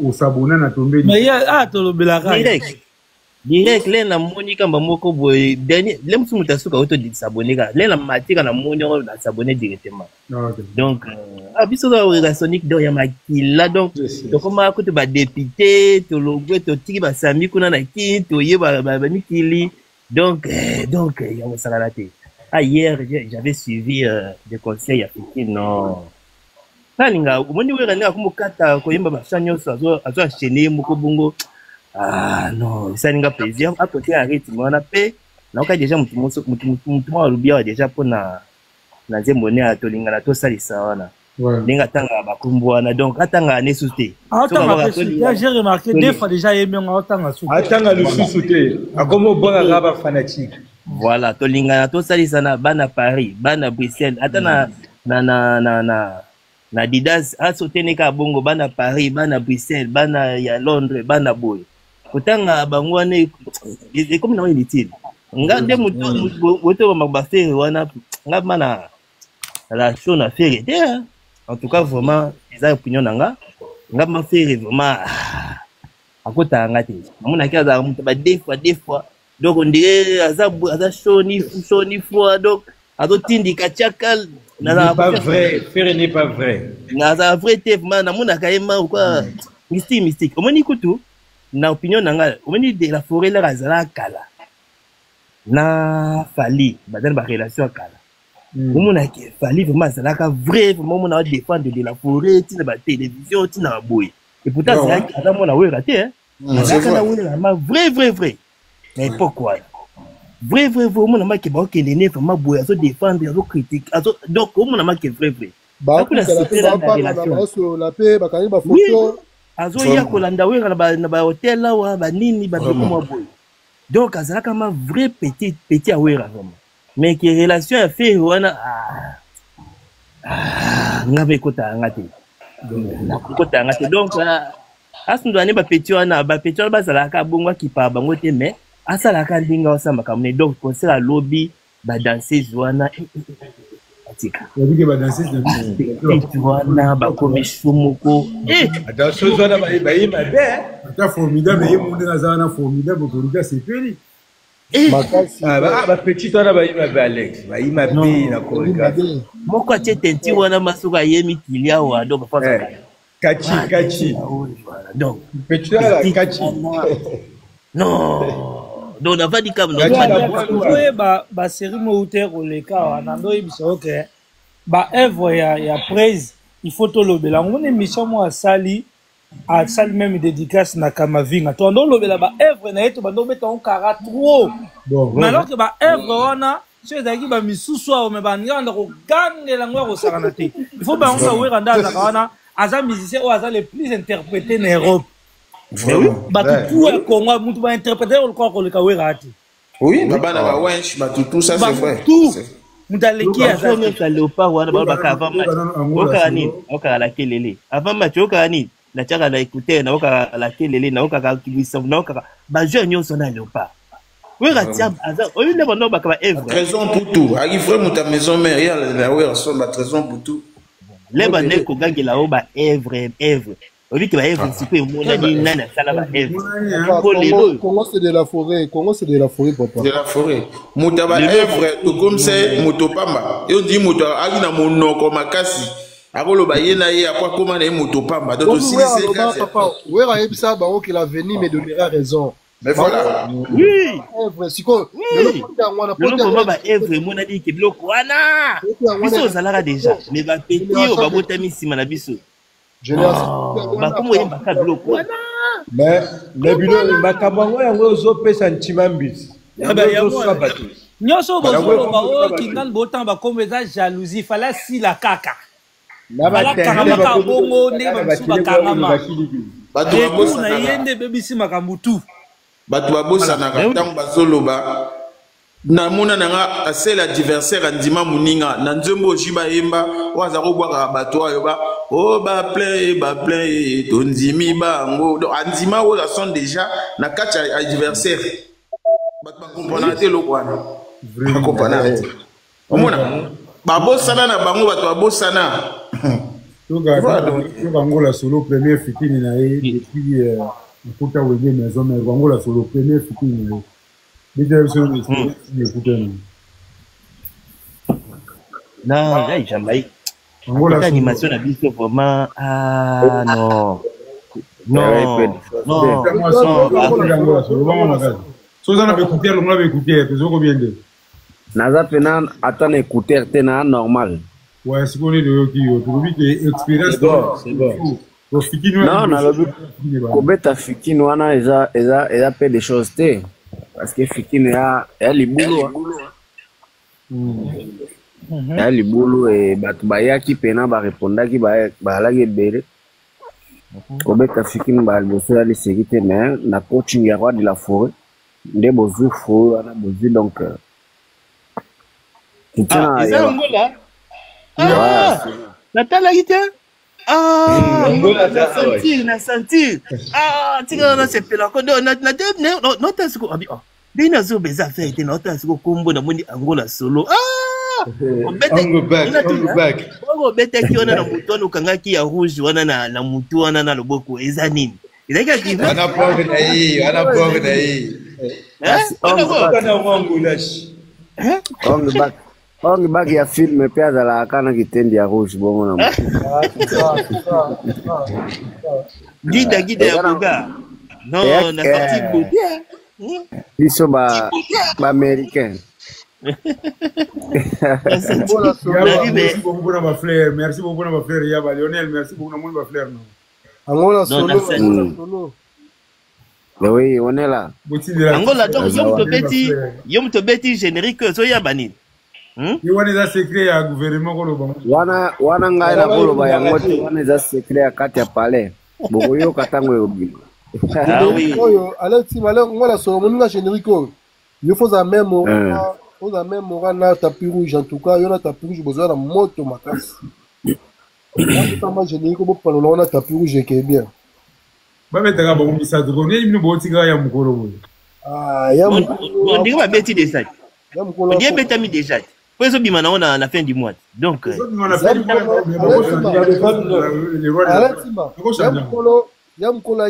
au sabona na tomber mais ya tolobela direct le na moni kamba moko boy dernier le musu mutasuka auto di s'abonner ka le na matika na moni on na s'abonner directement donc biso za wega sonic do ya makila donc koma koto ba député to logo to tiki ba sami kuna na ki to yeba ba mikili donc ya mosalate. Ah, hier, j'avais suivi des conseils africains, non. Salinga, au moment où on est à Kumukata, quand il m'a changé, à enchaîner, Mukobungo. Ah, non, ça n'a pas plaisir. À côté, arrête, on a payé. Donc, déjà, mon lobby déjà pour na monnaie à Tolinga, to Salisana. Linga Tanga, Bakumbuana, donc, attanga, ne souté. J'ai remarqué, des fois déjà, il y a un temps à attanga le sous-souté. À comment bon arabe fanatique. Voilà, Tolinga, to Salisana, bana Paris, bana Bruxelles, attends na Didas, a sauté neka bongo, bana Paris, bana Bruxelles, bana ya Londres, bana Boy. Kotanga bangwane, et comme non il est-il. Ngande moto mabafere wana, ngabana la chose à faire. En tout cas, vraiment, les opinions nanga, ngabma faire vraiment. À côté ngati. Mona kaza muto ba des fois. Donc on dirait aza choni fois donc azo tindi kachakal na pas vrai, faire n'est pas vrai. Na za vrai tef mana mona kaema ou quoi mystique. Au moni kutu na opinion nanga, au moni de la forêt la razala kala. Na fali bazana ba relation kala. Mona ke fali vraiment zalaka vrai vraiment mona défendre de la forêt, tina ba télévision, tina boy. Et pourtant c'est ata mona we raté hein. Zalaka na we vrai. Mais pourquoi? Vrai, mon amant qui est bon, qui est né, vraiment, boy, à se défendre, à se critiquer, donc, mon amant qui est vrai. Bah, la paix, bah, quand il va photo. À se ya kolanda, oui, na ba hôtel là, ou ba nini, ba comment boy. Donc, à ça, comme un vrai petit awera, vraiment. Mais qui relation à faire, on a, n'avait kota ngate. Donc, à ce moment-là, ba petit, on a, ba petit, ba ça la kabonga qui parle, ba ngote, mais, asa la kandinga osamba kamune donc concert à lobby ba danser joana atika yabike ba danser joana ba komishumuko danser joana ba yima be ata formidable yemunde nazana formidable pour lui c'est peli ba petit wana ba yima be Alex ba yima be na koreka moko tenti wana masuka yemi kilia wa donc fa kachi donc petit wana kachi non donc on va dire comme ba série moteur le cas nando ibiso que ba œuvre ya praise il faut to lobela on émission moi sali même dédicace na kamavinga to ndo lobela ba œuvre na eto bando mettre en cara trop mais alors que ba œuvre wana chez zaki ba misusu o me ba nganda ko gangela ngwa ko sakana te il faut ba on sa wera ndaza kana aza musicien ou aza les plus interprétés en Europe. Mais oui, tout est Congo, mutu ba interpréter le corps le kawera ati. Oui, baba na wench, tout ça c'est vrai. Tout. Mutaleki azonyo sa léopard wana ba ka avant match. Oka nini? Oka la kelele. Avant match oka nini? Na tchaka na écouter na oka la kelele na oka ka kibisa na oka ba jeu nyonso na léopard. Oui ratia azan. Oyo ne bono ba ka Evre. Raison pour tout. Arrive mu ta maison mère ya la ouais son ba raison pour tout. Les banais ko gangela o ba Evre. Obi que ba Evre si peu mona ni nana sala ba Evre. Congo c'est de la forêt. Congo c'est de la forêt papa. De la forêt. Muta ba Evre to comme c'est motopamba. Et on dit muta ali na monoko makasi. Akolo ba yena ye akwa koma na motopamba. Donc aussi c'est papa. Ouais ra yebisa ba que l'avenir me donnera raison. Mais voilà. Oui. Evre siko. Oui. Le ba Evre mona di ke biloko wana. Biso zalara déjà. Mais ba petit o ba botami sima na biso. Bah comment il m'a biloko wana. Mais bilo makambo yango ozopesa ntimambisi. Nyonso bozolo ba o kingan botan ba comme ça jalousie fala si la kaka. Bala kaka bongo ne ba su ba kangama. Batu babosa na yende bebisi makambutu. Batu babosa na katang bazolo ba. Na mona nanga asela adversaire andima muninga na nzembo jiba yemba waza ko bwaka bato ayo ba o ba plein tonzimi ba ngo andima o la son déjà na kacha adversaire bat ba comprendre te lokwana vraiment comprendre omona ba bosana na bango bato ba bosana donc Angola solo premier fitini na ye depuis kuta wege maison mais Angola solo premier fitini na ye. Non, là, Jamaïque. L'animation a vu vraiment. Ah, non. Non. Naza pena attendre écouter tena normal. Ouais, c'est qu'on est de qui tu expérience. C'est bon. Non, na lobi. Kobeta fikini wana eza pe des choses té. Parce que fikini ya libulu. Ya libulu et batu bayaki pena ba répondaki ba lagi bere. Kobeta fikini ba bosso ya sécurité mais na coaching ya roi de la forêt. Nde bozu fo wana bozu donc ah, c'est Angola. Ah, Natala gita. Ah, na sentir. Ah, tika na sepela ko na no ta siko abi. Dina zo beza fait na ta siko kombo na mundi Angola solo. Ah! Ango back. Bongo bete ki ona na mutu no kangaki ya rouge wana na mutu wana na loboko eza nini? Ileka kiva. Ana prove na hii. Ongi baki ya film pe azala kana kitendi ya rouge bongo na mutu. Gida ya buga. Non, na sorti buga. Biso ba américain. Merci beaucoup na ma frère, merci beaucoup na ma frère Yaba Lionel, merci beaucoup na mon ma frère non. Angola solo. Oui, on est là. Angola donc yom to beti générique so Yabani. Ni wana za secret ya gouvernement ko loba. Wana ngai na ko loba yango te wana za secret ya kati ya palais. Bokoyo katango yobi. Ah oui. Oyo Alexis Malé ngola so moninga générique. Il faut ça même na tapis rouge en tout cas, il y a tapis rouge besoin de moto makasi. Moi générique ko palo na tapis rouge qui est bien. Ba metaka ba umisa to ni mino botika ya mukolo boy. Ah ya mukolo. On dit va beti des sacs. Ya mukolo. On dit beta mi déjà. Pour eso bima na la fin du mois. Donc ya mukolo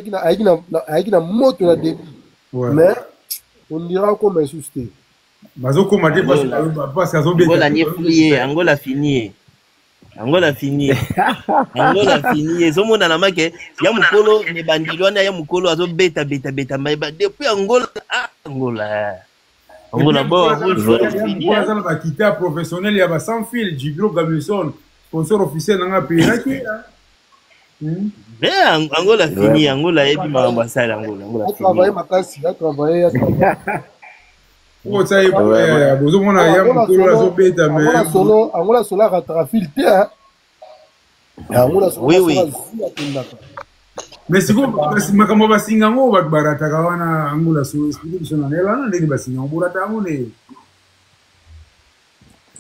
aikina moto na début. Mais on dira comme insusté. Bazoko mate parce que zo Angola fini. Angola fini. Somona na make ya mukolo ne bandilwana ya mukolo azo beta mais depuis Angola Angola bon fini. Za ba kita professionnel ya ba sans fil du groupe Gamilson sponsor officiel na pays. Mais Angola fini, Angola ebi mambasala Angola. Travailler makasi, travailler. Oh ça y est, bozo mona ya mukolo azo beta mais Angola solo rattrafil te. Angola solo. Oui. Mais c'est comme makambo basinga ngo barata kawana Angola solo explication na ela na ndenge basinga ngo barata ngo ne.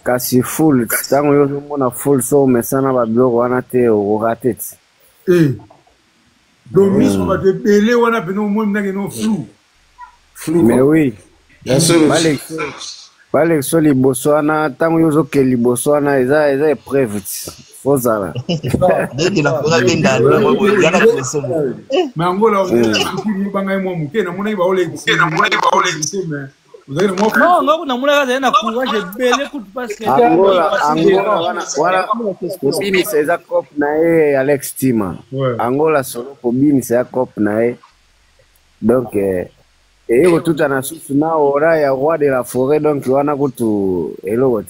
kasi full tango yo mona full so mesana ba blog wana te o ratet donc mis on va te belé wana pe no mo ndenge no flou mais oui Balek so liboso wana tango yo zo ke liboso wana eza épreuve fozala de la fora benda mo ya ka preso mais angola on banga mo muke na mona ba ole mais non, non, non, non, courage belé coup parce que Angola voilà Pobini c'est za cop nae Alex Tima Angola solo Pobini c'est za cop nae donc et tout en sous na ora ya roi de la forêt donc wana kutu eloko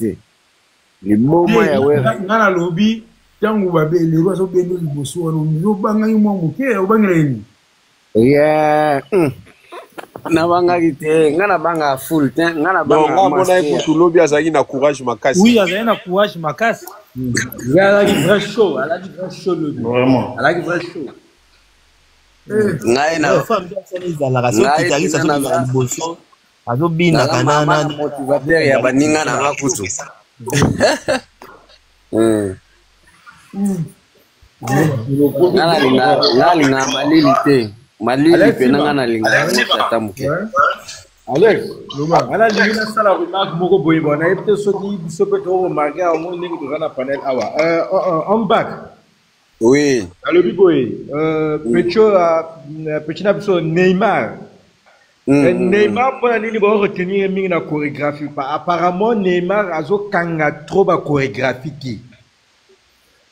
ni boma ya we ngana lobi tangu ba belé roi so bendo liboso wana no banga mo muke o bangireni yeah na banga kite ngana banga full temps ngana banga non ngona ekutu lobi azaki na courage makasi oui azaki na courage makasi ya la vrai chaud le vraiment ala vrai chaud ngai na femme bien la raison qui tari ça na boso azo bina kanana motivateur ya baninga na ngakutu ngala na malili te malili penanga na linga tamuke Alex ala lingina sala remarque moko boye bona epte soki biso pe to remarquer au monde ngi to na panel awa on back oui alobi boye petit na biso Neymar Neymar pour nini ba retenir mingi na chorégraphie apparemment Neymar azo kanga trop ba chorégraphie ki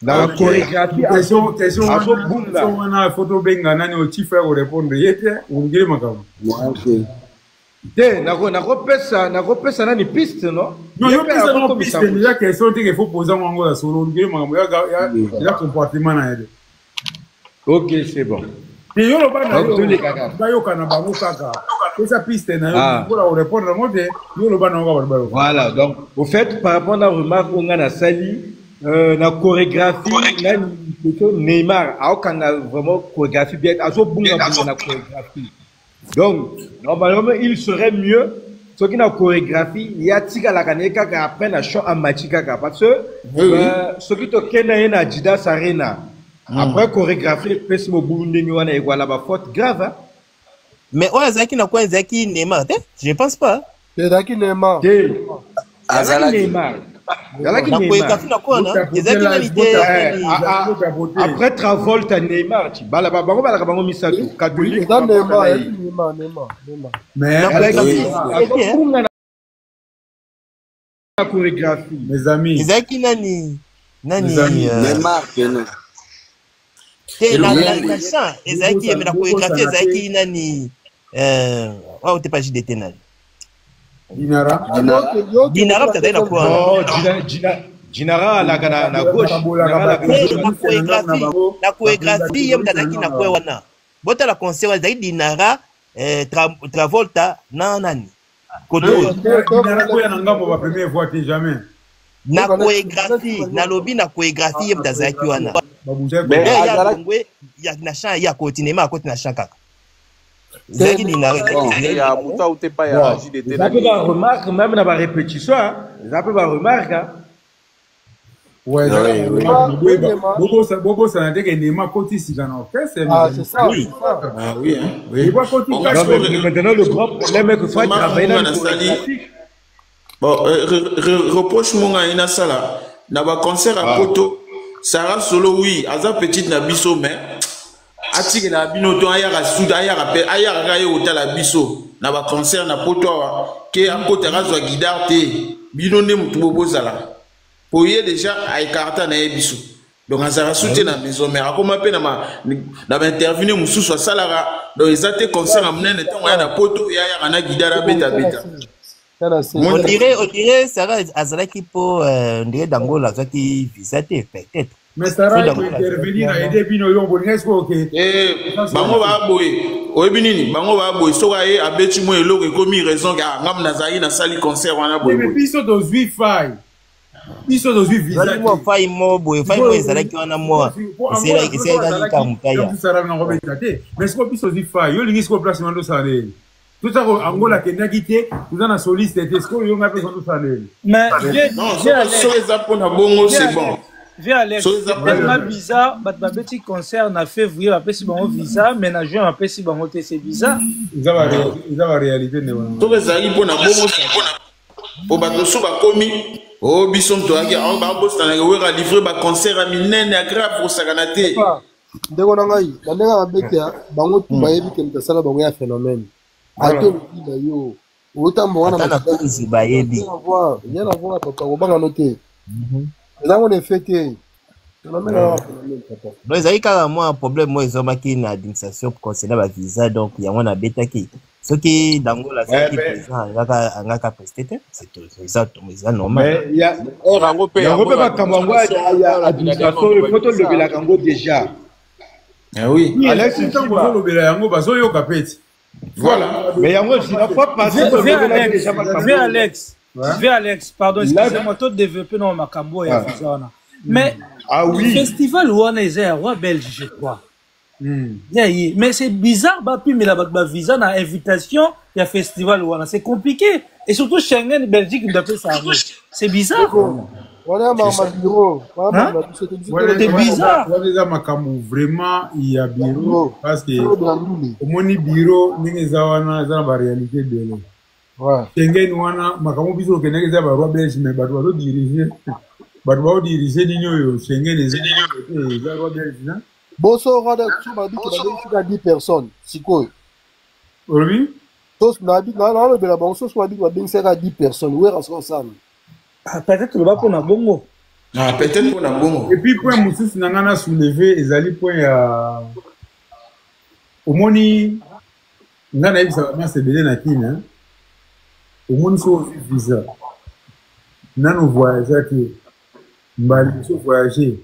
na chorégraphie question wana photo benga nani o chief ya répondre yete ungile makamo te nakopesa nani piste no non yo pesa no piste déjà question te que faut poser ngo la solo ungile makamo ya comportement na yede ok c'est bon te yo lo bana yo kana bango kaka esa piste na yo pour la répondre moi yo lo bana ngo ba voilà donc au fait par rapport à la remarque on a sali la chorégraphie Neymar a vraiment chorégraphie bien azo bunga na chorégraphie donc normalement il serait mieux ce qui na chorégraphie ya tika la kaneka ka après na show amatika ka parce que ce qui to kena na Adidas Arena après chorégraphie pèse mo bundengi wana e voilà ba faute grave mais oya zaki na kwa zaki Neymar je pense pas c'est zaki Neymar azala Neymar après Travolta Neymar bala bango bala bango misato catholique Neymar mais la chorégraphie mes amis ezaki nani Neymar pena na chant ezaki mais la chorégraphie ezaki nani wa te pas JDT nani Dinara peut-être na quoi oh Dinara la gauche la chorégraphie yem tataki na quoi wana bota la concert ezaki Dinara Travolta na nani koto Dinara ko ya ngambo ba première fois que jamais na chorégraphie na lobby na chorégraphie yem tazaki wana mais ya na chant ya continuer ma côté na chant kaka zaki Dinara ya muta ou pas ya JDT ça peut ba remarque même na ba répétition ça peut ba remarque ouais beaucoup ça n'a que Neymar côté si j'en ai c'est ça oui il voit côté maintenant le grand problème est que faut travailler dans bon reproche mon ina sala na ba concert à Poto Sarah Solo oui aza petite na biso mais atiki na bino to ayaka suda ayaka ga yo tala biso na ba concert na Poto ke akotera zo guitare te bino ne mutu bozala pour y déjà à écarter na biso donc azara soutien na maison mais akoma pe na intervenir musu so salara donc ezate concert amnene tango ya na Poto ya na guitare beta on dirait Sarah azalaki po on dirait d'Angola zaki visité peut-être mais Sarah peut intervenir à aider bino yo bonesco OK bango ba boye oyebinini bango ba boye so ka ye abeti mo eloko ekomi raison ka ngam nazali na sali concert wana boye mais biso do Wi-Fi biso do Wi-Fi zali mo fai mo boye fai mo ezalaki wana mo c'est ezali ka mutaya Sarah na robeta te mais ko biso Wi-Fi yo lingi ko place mando sale Tout ça, Angola, qui n'a quitté, tout ça, soliste, est-ce qu'on y a besoin de ça? Mais, non, c'est bon. Viens Alex, c'est tellement bizarre, ma petit concert en février, après si bon visa, mais en juin, après si bon c'est bizarre. Ils ont la réalité. Tout les amis pour na bongo pour bato so ba komi oh bisom to agi on ba boss na wera livrer ba concert à minene à grave pour saganate. Ndeko na ngai, bandeka babetia bango tu bayebi ke mtasala bango ya phénomène. Ato ba yo. Otambo wana na kuzi bayebi. Il y a la voix papa ko banga noter. Là, on est fêté. Donc, il y a un problème, moi, ils ont marqué une administration pour concernant le visa, donc il y a un bêta qui. Ce qui, dans la c'est normal. Mais il y a administration, il faut lever la Congo déjà. Ah oui. Alex, il faut lever la Congo, parce qu'il y a un capet. Voilà. Mais il y a un autre, il n'a pas passé. Viens Alex. Viens Alex, pardon, excusez-moi, tout développé dans ma cambo et mais le festival où on est roi belge, je crois. Mais c'est bizarre, mais la visa na invitation, il y a festival où on c'est compliqué. Et surtout Schengen, Belgique, on appelle ça. C'est bizarre. C'est bizarre. Vraiment, il y a bureau parce que au moins bureau, nous avons la réalité de l'eau. Schengen wana makambo biso keneke za ba roi belge mais ba diriger ninyo Schengen ezali za roi belge na boso rada kuba biki ba 10 personnes sikoyo oui tos na bi na le bela bonso so biki ba 10 personnes où est responsable peut-être le ba pour na bongo peut-être pour na bongo et puis point mususu na ngana soulever ezali point ya omoni ngana ibisa ma sebele na kina au monde sur visa. Nous voyageons qui, nous voyager,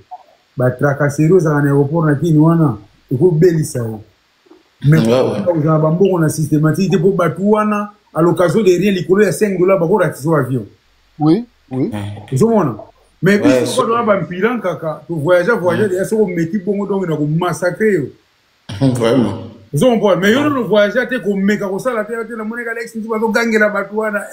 bah tracasser aux aéroports na kini wana, il faut bélisser. Mais nous avons on a systématique pour batouana à l'occasion de rien les coller à $5 pour ratisser l'avion. Oui. Ils ont mais puis si on doit pilan kaka, tu voyager, il y a ce qu'on met qui bon donc on a massacré. Vraiment. Ils pas, mais yo no voyager te ko meka ko sala te na moneka Alex nti ba to gangela batwana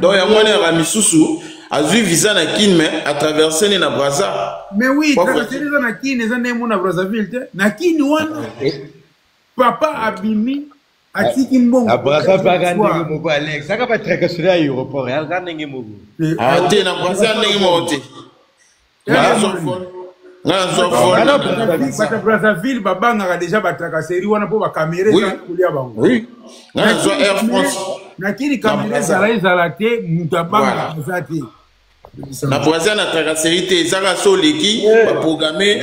donc ya mwana ya misusu azui visa na kin mais à traverser na Brazza. Mais oui, traverser na kin eza nemo na Brazzaville te na kin wana papa abimi atiki mbongo à Brazza ba gandenge moko Alex saka ba traverser à aéroport ya gandenge moko te na Brazza ndenge moko te Brazzaville babanga déjà batakaseri wana po ba caméra za kulia bango oui na zo Air France na kini caméra za te mutabanga za te na Brazza na takaseri te ezaka so leki ba programmer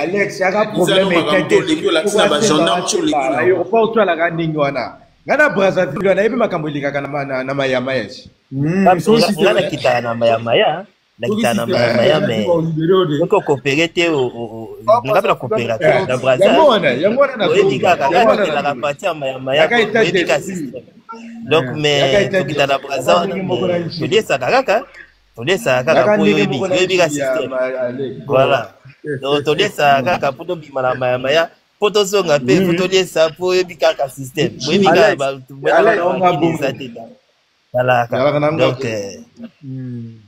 Alex yaka problème était la ba gendarme sur leki aéroport to la gandenge wana ngana Brazzaville wana ebi makambo likaka na mayama yeshi ngana kita na mayama la kitana maya mais ko coopérer te ngapela coopérateur na Brazza yamona na la partie maya système donc mais kitana Brazza to lesa kaka pour yebi ka système voilà donc to lesa kaka pour to bima na maya poto songa pe pour to lesa pour yebi kaka système yebi ka ba donc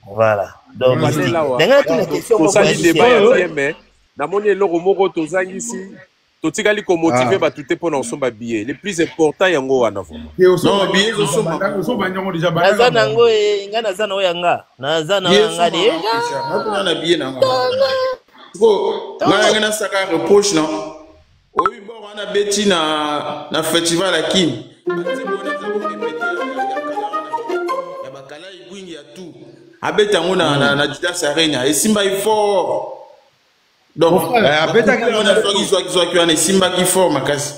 voilà. Donc, totikali ko motiver ba tuté pour nos somba billets les plus importants yango wana vraiment non billets so ba nyango déjà ba nazana ngo ngana zana oyanga nazana oyanga de na billet na ko ngana saka reproche non oyi bo wana beti na festival la kin ya bakala ibwingi ya tout abeta ngona na Judas Arena et Simba il fort donc abeta ngona soki qui on Simba qui fort makasi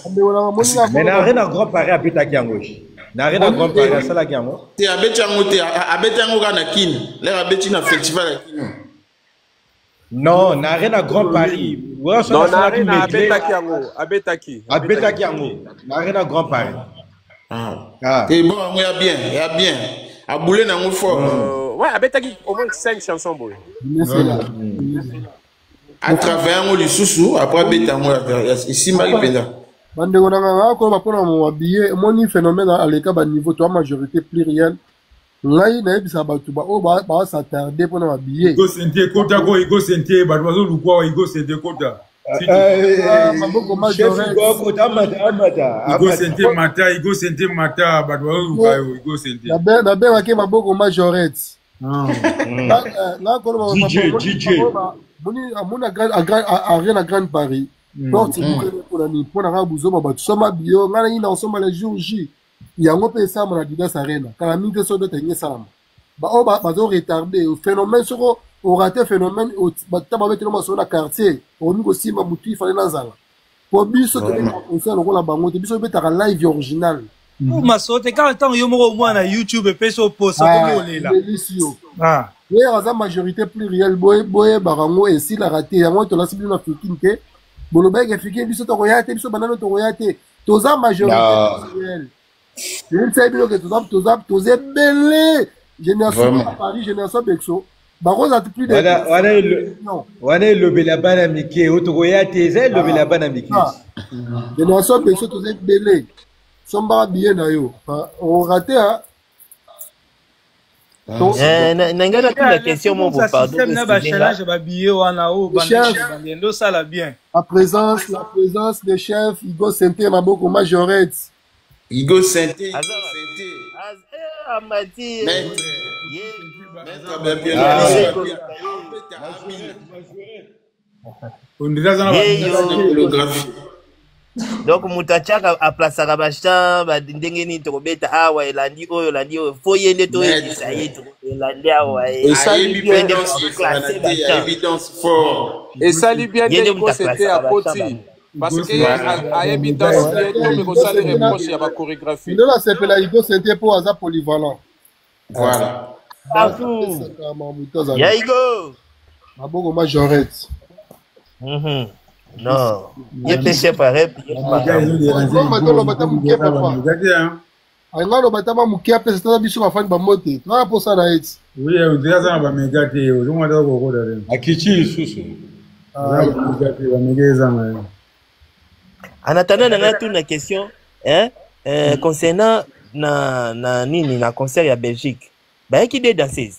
mais na Arena grand Paris abeta kiango na Arena grand Paris sala kiango te abeta ngo kana kin le abeti na festival la kin non na Arena grand Paris non na Arena abeta kiango na Arena grand Paris et bon moi ya bien a boulé na ngo fort ouais, abetaki au moins 5 chansons boy. À travers moi le sousou après betango ici Marie Penda. Bande on a encore ma pona mon habillé mon phénomène à l'écart bas niveau toi majorité plurielle. Ngai na ebisa batu ba o ba s'attarder pour na habillé. Igo sente kota ko igo sente ba bazo lukwa igo sente kota. Maboko majorette. Igo sente mata ba bazo lukwa igo sente. Na ben ke maboko majorette. Là quand on a grande Paris. Porte pour la rabouzo ba tu soma bio ngana ina soma les jours J. Yango pe ça mon Adidas Arena. Quand la mine so de tenir ça. Ba o ba zo retardé phénomène sur au raté phénomène au taba mettre dans son quartier. On nous aussi ma mutu il fallait nazala. Pour biso te on fait le rôle la bango te biso be ta live original. Ma sote quand temps yo mo moi na YouTube pe so post comme on est là. Ah. Oui, la majorité plurielle boy barango et si la raté yango to la sibi na fikinte. Bolobek effiqué biso to royate biso banano to royate. Toza majorité plurielle. Je ne sais pas que tous belé. Génération à Paris, génération Bexo. Baroz a plus de. Wana le belabana miki, otoya teze le belabana miki. Génération Bexo tous belé. Somba bien d'ailleurs. On raté hein. Nangana toute la question mon beau pardon. Na bachelage ba billet wana o bandendo ça la bien. La présence des chefs Igo Sente Maboko majorette. Igo Sente. Amati. Donc mutachaka a place rabasha ba ndenge ni to beta awa elandi oyo foyende to ça y est elandi awa et ça évidence fort et ça lui bien que c'était à Poti parce que à évidence mais qu'on ça les reproches il y a ma chorégraphie non là c'est la Igo c'était pour hasard polyvalent voilà Yaigo Maboko majorette non, il est chef pareil. En attendant, on a une question concernant na concert à Belgique. Bah, qui est danseuse?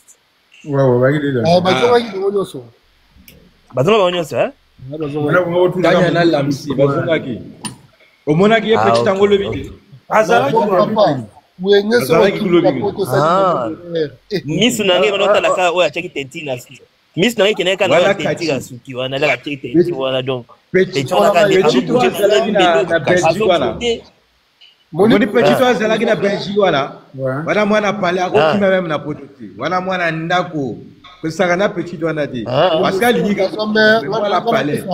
Danya na lamsi bazongaki omonaki petit tango lobi azala misu nange banota la ka oya cheki tenti na suki misu nange keneka na tenti na suki wana la cheki tenti wana donc petit on a na Belgique wana moni petit azalaki na Belgique wana wana mwana pale akokima même na pototi wana mwana ndako Pesagana petit doigt dit. Parce qu'elle dit que la palais.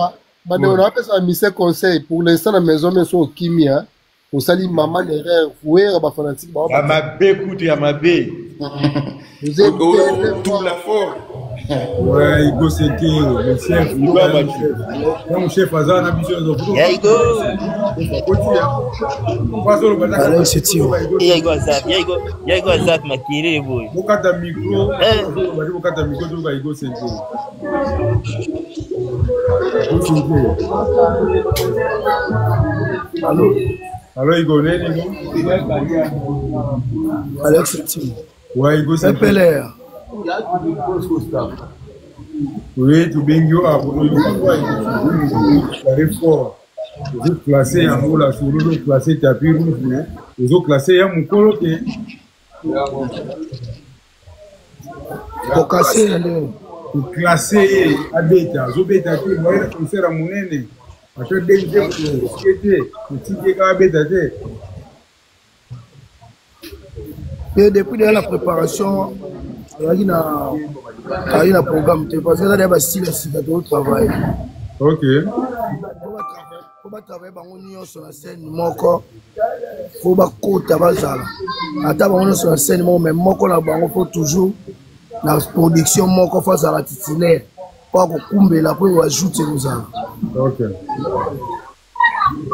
On a fait ça un conseil pour l'instant la maison mais sont kimia. Pour salir maman l'erreur. Fouer à fanatique. À ma bé écoute à ma bé. Vous êtes tout la forme. Ouais, il faut c'était le chef. Mon chef Azan a besoin de vous. Yaigo. Yaigo Azat makiri boy. Bokata micro. Bokata micro to Yaigo sente. Allô Yaigo neni no? Alex Tim. Ouais, Yaigo sente. PLR. Oui, tu bien yo a pour nous fort. Vous classez en haut la sur vous classez tapis rouge, vous classez un mukolo que pour casser vous classez à bêta, vous bêta qui moi comme ça ramunene. Parce que dès que vous était, petit que bêta té. Et depuis la préparation il y a un programme parce que là il y a un style de travail. OK. Faut pas travailler sur la scène moko. Faut pas côté bazala. Ata bango sur la scène mais moko la bango faut toujours la production moko face à la titulaire. Pas ko kumbela pour ajouter nous ça. OK.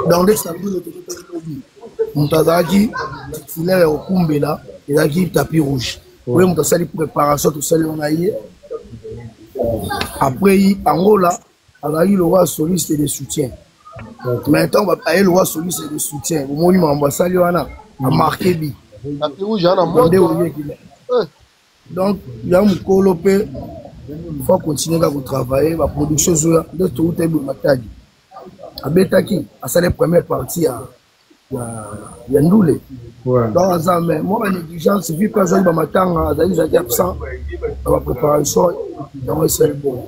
Dans les samedi le Montazaki titulaire au kumbela et là qui tapis rouge. Oui, on a fait préparation, tout ça, on a eu. Après, Angola, on a eu le roi soliste et des soutiens. Maintenant, le roi Soli, c'est le soutien. Au moment où l'ambassade a marqué bi. Donc, il y a un colopé. Il faut continuer à travailler. La production de tout est bon. À Betaki, à sa première partie, il y a Ndoulé. Dans moi, ma négligence, vu que je suis matin, j'ai absent dans la préparation. Donc, c'est bon.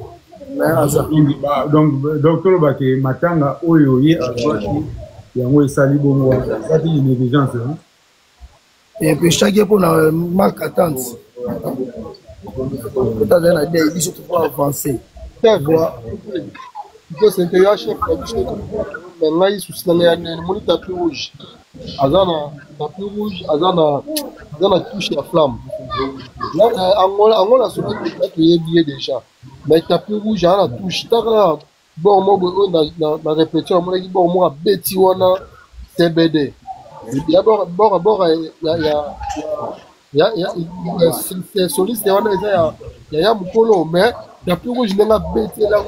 Donc, tout le monde qui matanga oyo ye akwati yango esali bongo ça c'est une négligence. Et puis chaque fois on a manque attente. Peut-être dans la idée il faut avancer. Because c'est un chef mais là il sous la le tapis rouge. Azana tapis rouge, azana touche la flamme. Là Angola sur le qui est bien déjà. Mais tapis rouge à la touche tara bon moi dans répétition moi qui bon moi beti wana CBD. D'abord il y a c'est soliste wana il y a mukolo mais tapis rouge n'a beti là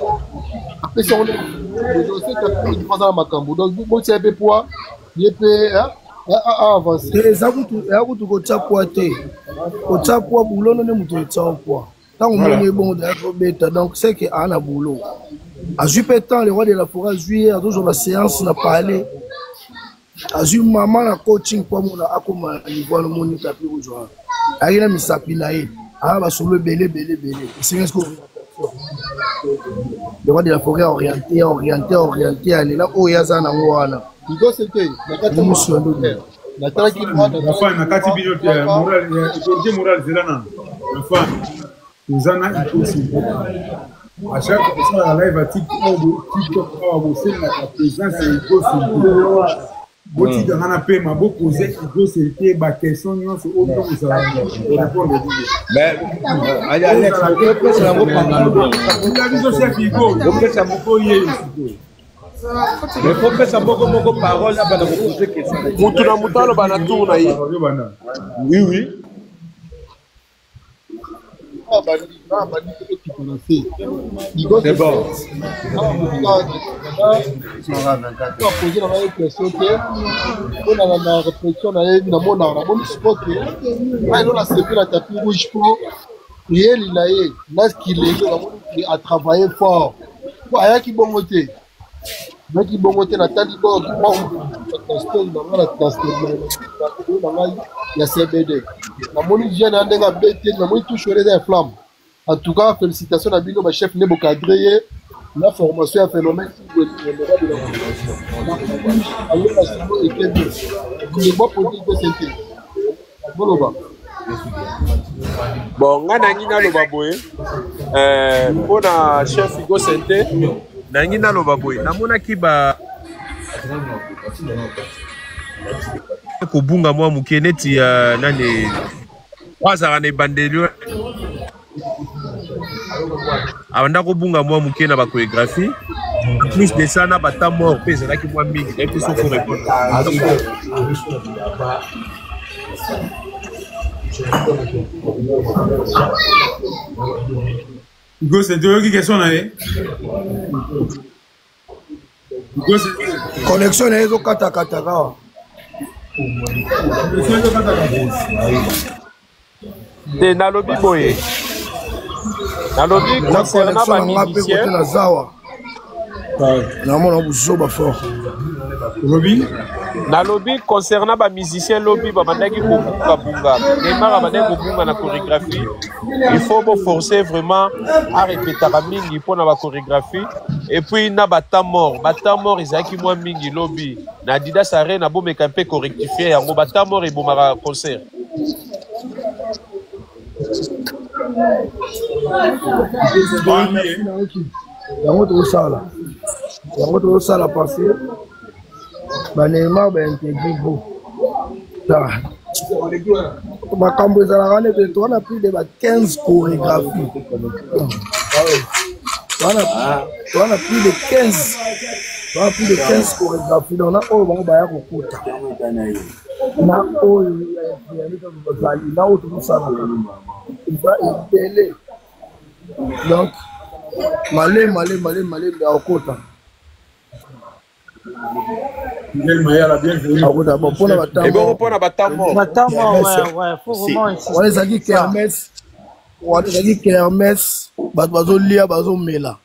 après ça on est aussi tapis rouge dans makambo donc bon c'est un peu poids il peut avancer. Ça vous ko tchapwa te. Ko tchapwa boulono ne muto tchapwa. Tant on est bon d'être bêta, donc c'est qu'il y a un boulot. À Jupetan, le roi de la forêt, juillet, à toujours la séance, on a parlé. À Jupe, maman, la coaching, comme on a comme un niveau de mon tapis rouge. À il a mis sa pinaille. Ah, bah, sur le belé. C'est ce qu'on le roi de la forêt orienté, elle est là, oh, il y a ça, il doit c'était la traque la femme, la carte moral, moral, c'est là, la femme. Uzana impossible. À chaque fois, la live à TikTok, c'est la présence est impossible. Boti dans un peu, ma beaucoup c'est c'était ma question, non, c'est autre chose ça. Répondre. Mais allez, c'est la route. La vision chef Igo, on peut ça beaucoup hier. Mais faut faire ça beaucoup parole là bas dans poser question. Mutuna mutalo bana tuna yi. Oui. C'est bon. A travaillé fort. Qui bon côté na tali bon il y a CBD la moni jeune ndenga bête na moni touche les flammes. En tout cas félicitations à Bino ma chef Nebo cadré la formation un phénomène bon ngana ngina lo baboye pona chef Igo Sente nangi na loba boy namona ki ba ko bunga mwa mukeneti ya nane wazara ne bandelio awanda ko bunga mwa mukena ba chorégraphie plus de ça na bata mort pesa la ki mwa mingi et puis faut répondre Igo c'est deux qui question là connexion na ezo kata ka de nalobi boye nalobi concernant ba musicien na zawa na mona buzoba fort nalobi concernant ba musicien lobby ba bandaki ko bunga Neymar bandaki ko bunga na chorégraphie il faut forcer vraiment à répéter mingi pour na ba chorégraphie et puis na bata mort ezaki moi mingi lobby na Adidas Arena bo meka mpe correctifier yango bata mort et bomara concert yango to sala passé ba Neymar ba intégré beau makambo ezalaka nete towana plus de 15 chorégraphies towana plus de 15 chorégraphies donc na oyo bango baya kokuta na oyo bazali na oyo tozosala eza ebele donc malé ya kokota Miguel Maya la bienvenue. Et bon, pour la bataille, ouais, faut vraiment insister. On les a dit Kermesse. On les a dit Kermesse. Bazo lia, bazo mela.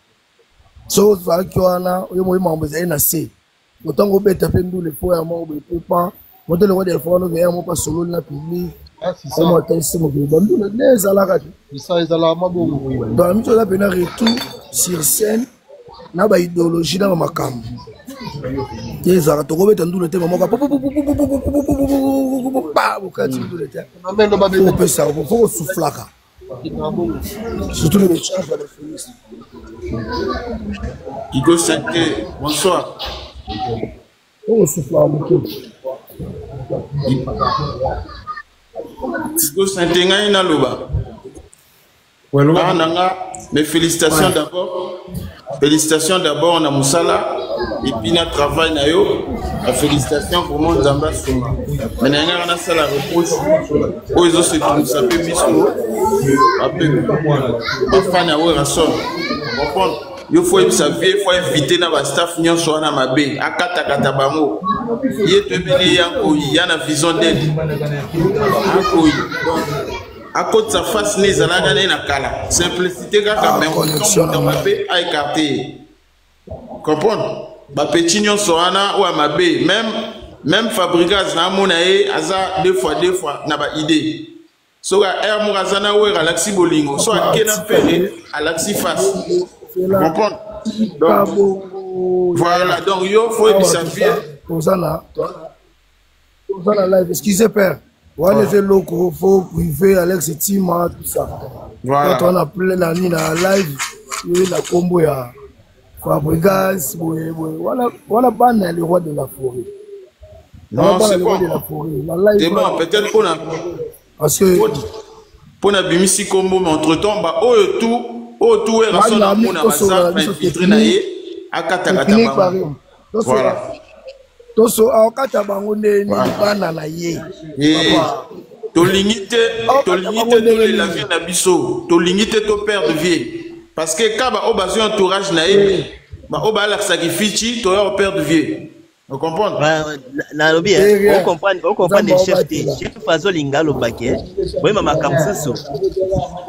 So, ça qui wana, yo mo imambo za na se. Autant qu'on peut taper nous les fois, moi, on peut pas. Moi, le roi des fois, nous veillons pas solo na public. Ah, c'est ça. Moi, t'as mon bébé. Nous les alaka. C'est ça, ils allaient à Mabo. Dans la mission, on a un retour sur scène. Na ba idéologie dans ma cam. Les arts, tu remets le thème, on peut ça, il faut souffler. Surtout les échanges dans les féministes. Kigo Santé, bonsoir. On souffle à beaucoup. Kigo Santé, Ngaïna Loba. Mes félicitations d'abord. Félicitations d'abord à Moussala. Et puis notre travail na yo. Félicitations pour mon Zamba Souma. Maintenant on a ça la reproche. Oh ils ont se tout ça peut bisou. Après ma fan a ouais rason. Comprendre. Il faut observer, il faut inviter na ba staff nyon so na mabe. Akata kata bango. Yé te beli yanko yana vision d'aide. Akoyi. À côté de sa face, les alagane na kala. Simplicité kaka même dans ma paix à écarter. Comprendre? Ba petit nyon soana ou à ma baie. Même fabricage na monae aza deux fois na ba idée. So ga air murazana ou galaxy bolingo. So a kena pere à l'axi face. Comprendre? Donc voilà, donc yo faut observer. Pour ça là live, excusez père. On est locaux, il faut priver Alex Tima, tout ça. Voilà. Quand on a plein d'années dans la live, il y a la combo à Fabregas, voilà, ban le roi de la forêt. Non, c'est bon. C'est bon, peut-être qu'on a. Parce que. Pour la bimisi combo, mais entre-temps, bah, tout est rassuré à mon amazon, mais filtré naïe, à Katakata. Voilà. Toso akata bango ne ni bana na ye. To limite de la vie na biso, to limite to père de vie. Parce que quand ba obazo entourage na ye, ba obala sacrifice to ya père de vie. Vous comprenez? Na lobi on comprend les chefs té. Chef fazo lingalo baké. Boy mama kamsusu.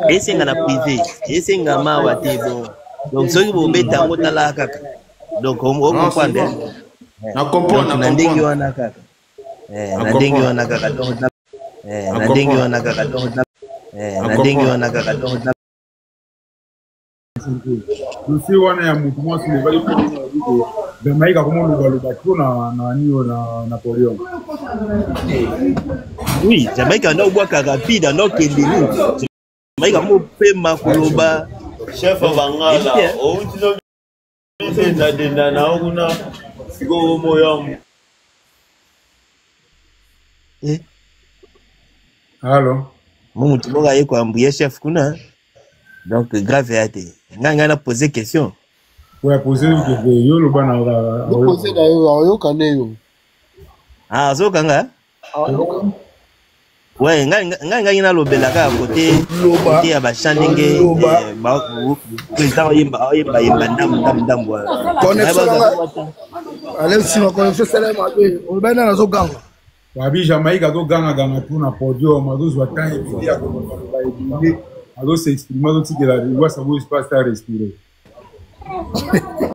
Esenga na privé, esenga mawa te bon. Donc ce qui vous met en route la kaka. Donc on comprend. Na comprendre na ndenge wana kaka na ndenge wana kaka donc na ndenge wana kaka donc na ndenge wana kaka donc dossier wana ya mutu mwasi le bali ko de maika comme le bateau na niyo na Napoléon. Oui, Jamaïca na obwaka rapide na kendeli. Jamaïca mo pema koloba chef bangala o utino bise na kuna go moyam. Allô. Mon tu moga ye ko ambuye chef kuna. Donc grave ate. Nganga na poser question. Ouais, poser que yo lo bana va. Poser na yo kaneyo. Ah, zo kanga? Ouais, nganga ina lo belaka côté ya ba chandenge ba président yemba ndam wa. Allez si ma connexion c'est ma be. O bana na zo ganga. Wabi Jamaïca do ganga tout na podium, ado zo tan et ya ko ba ado s'exprimer do ti que la loi ça vous espace à respirer.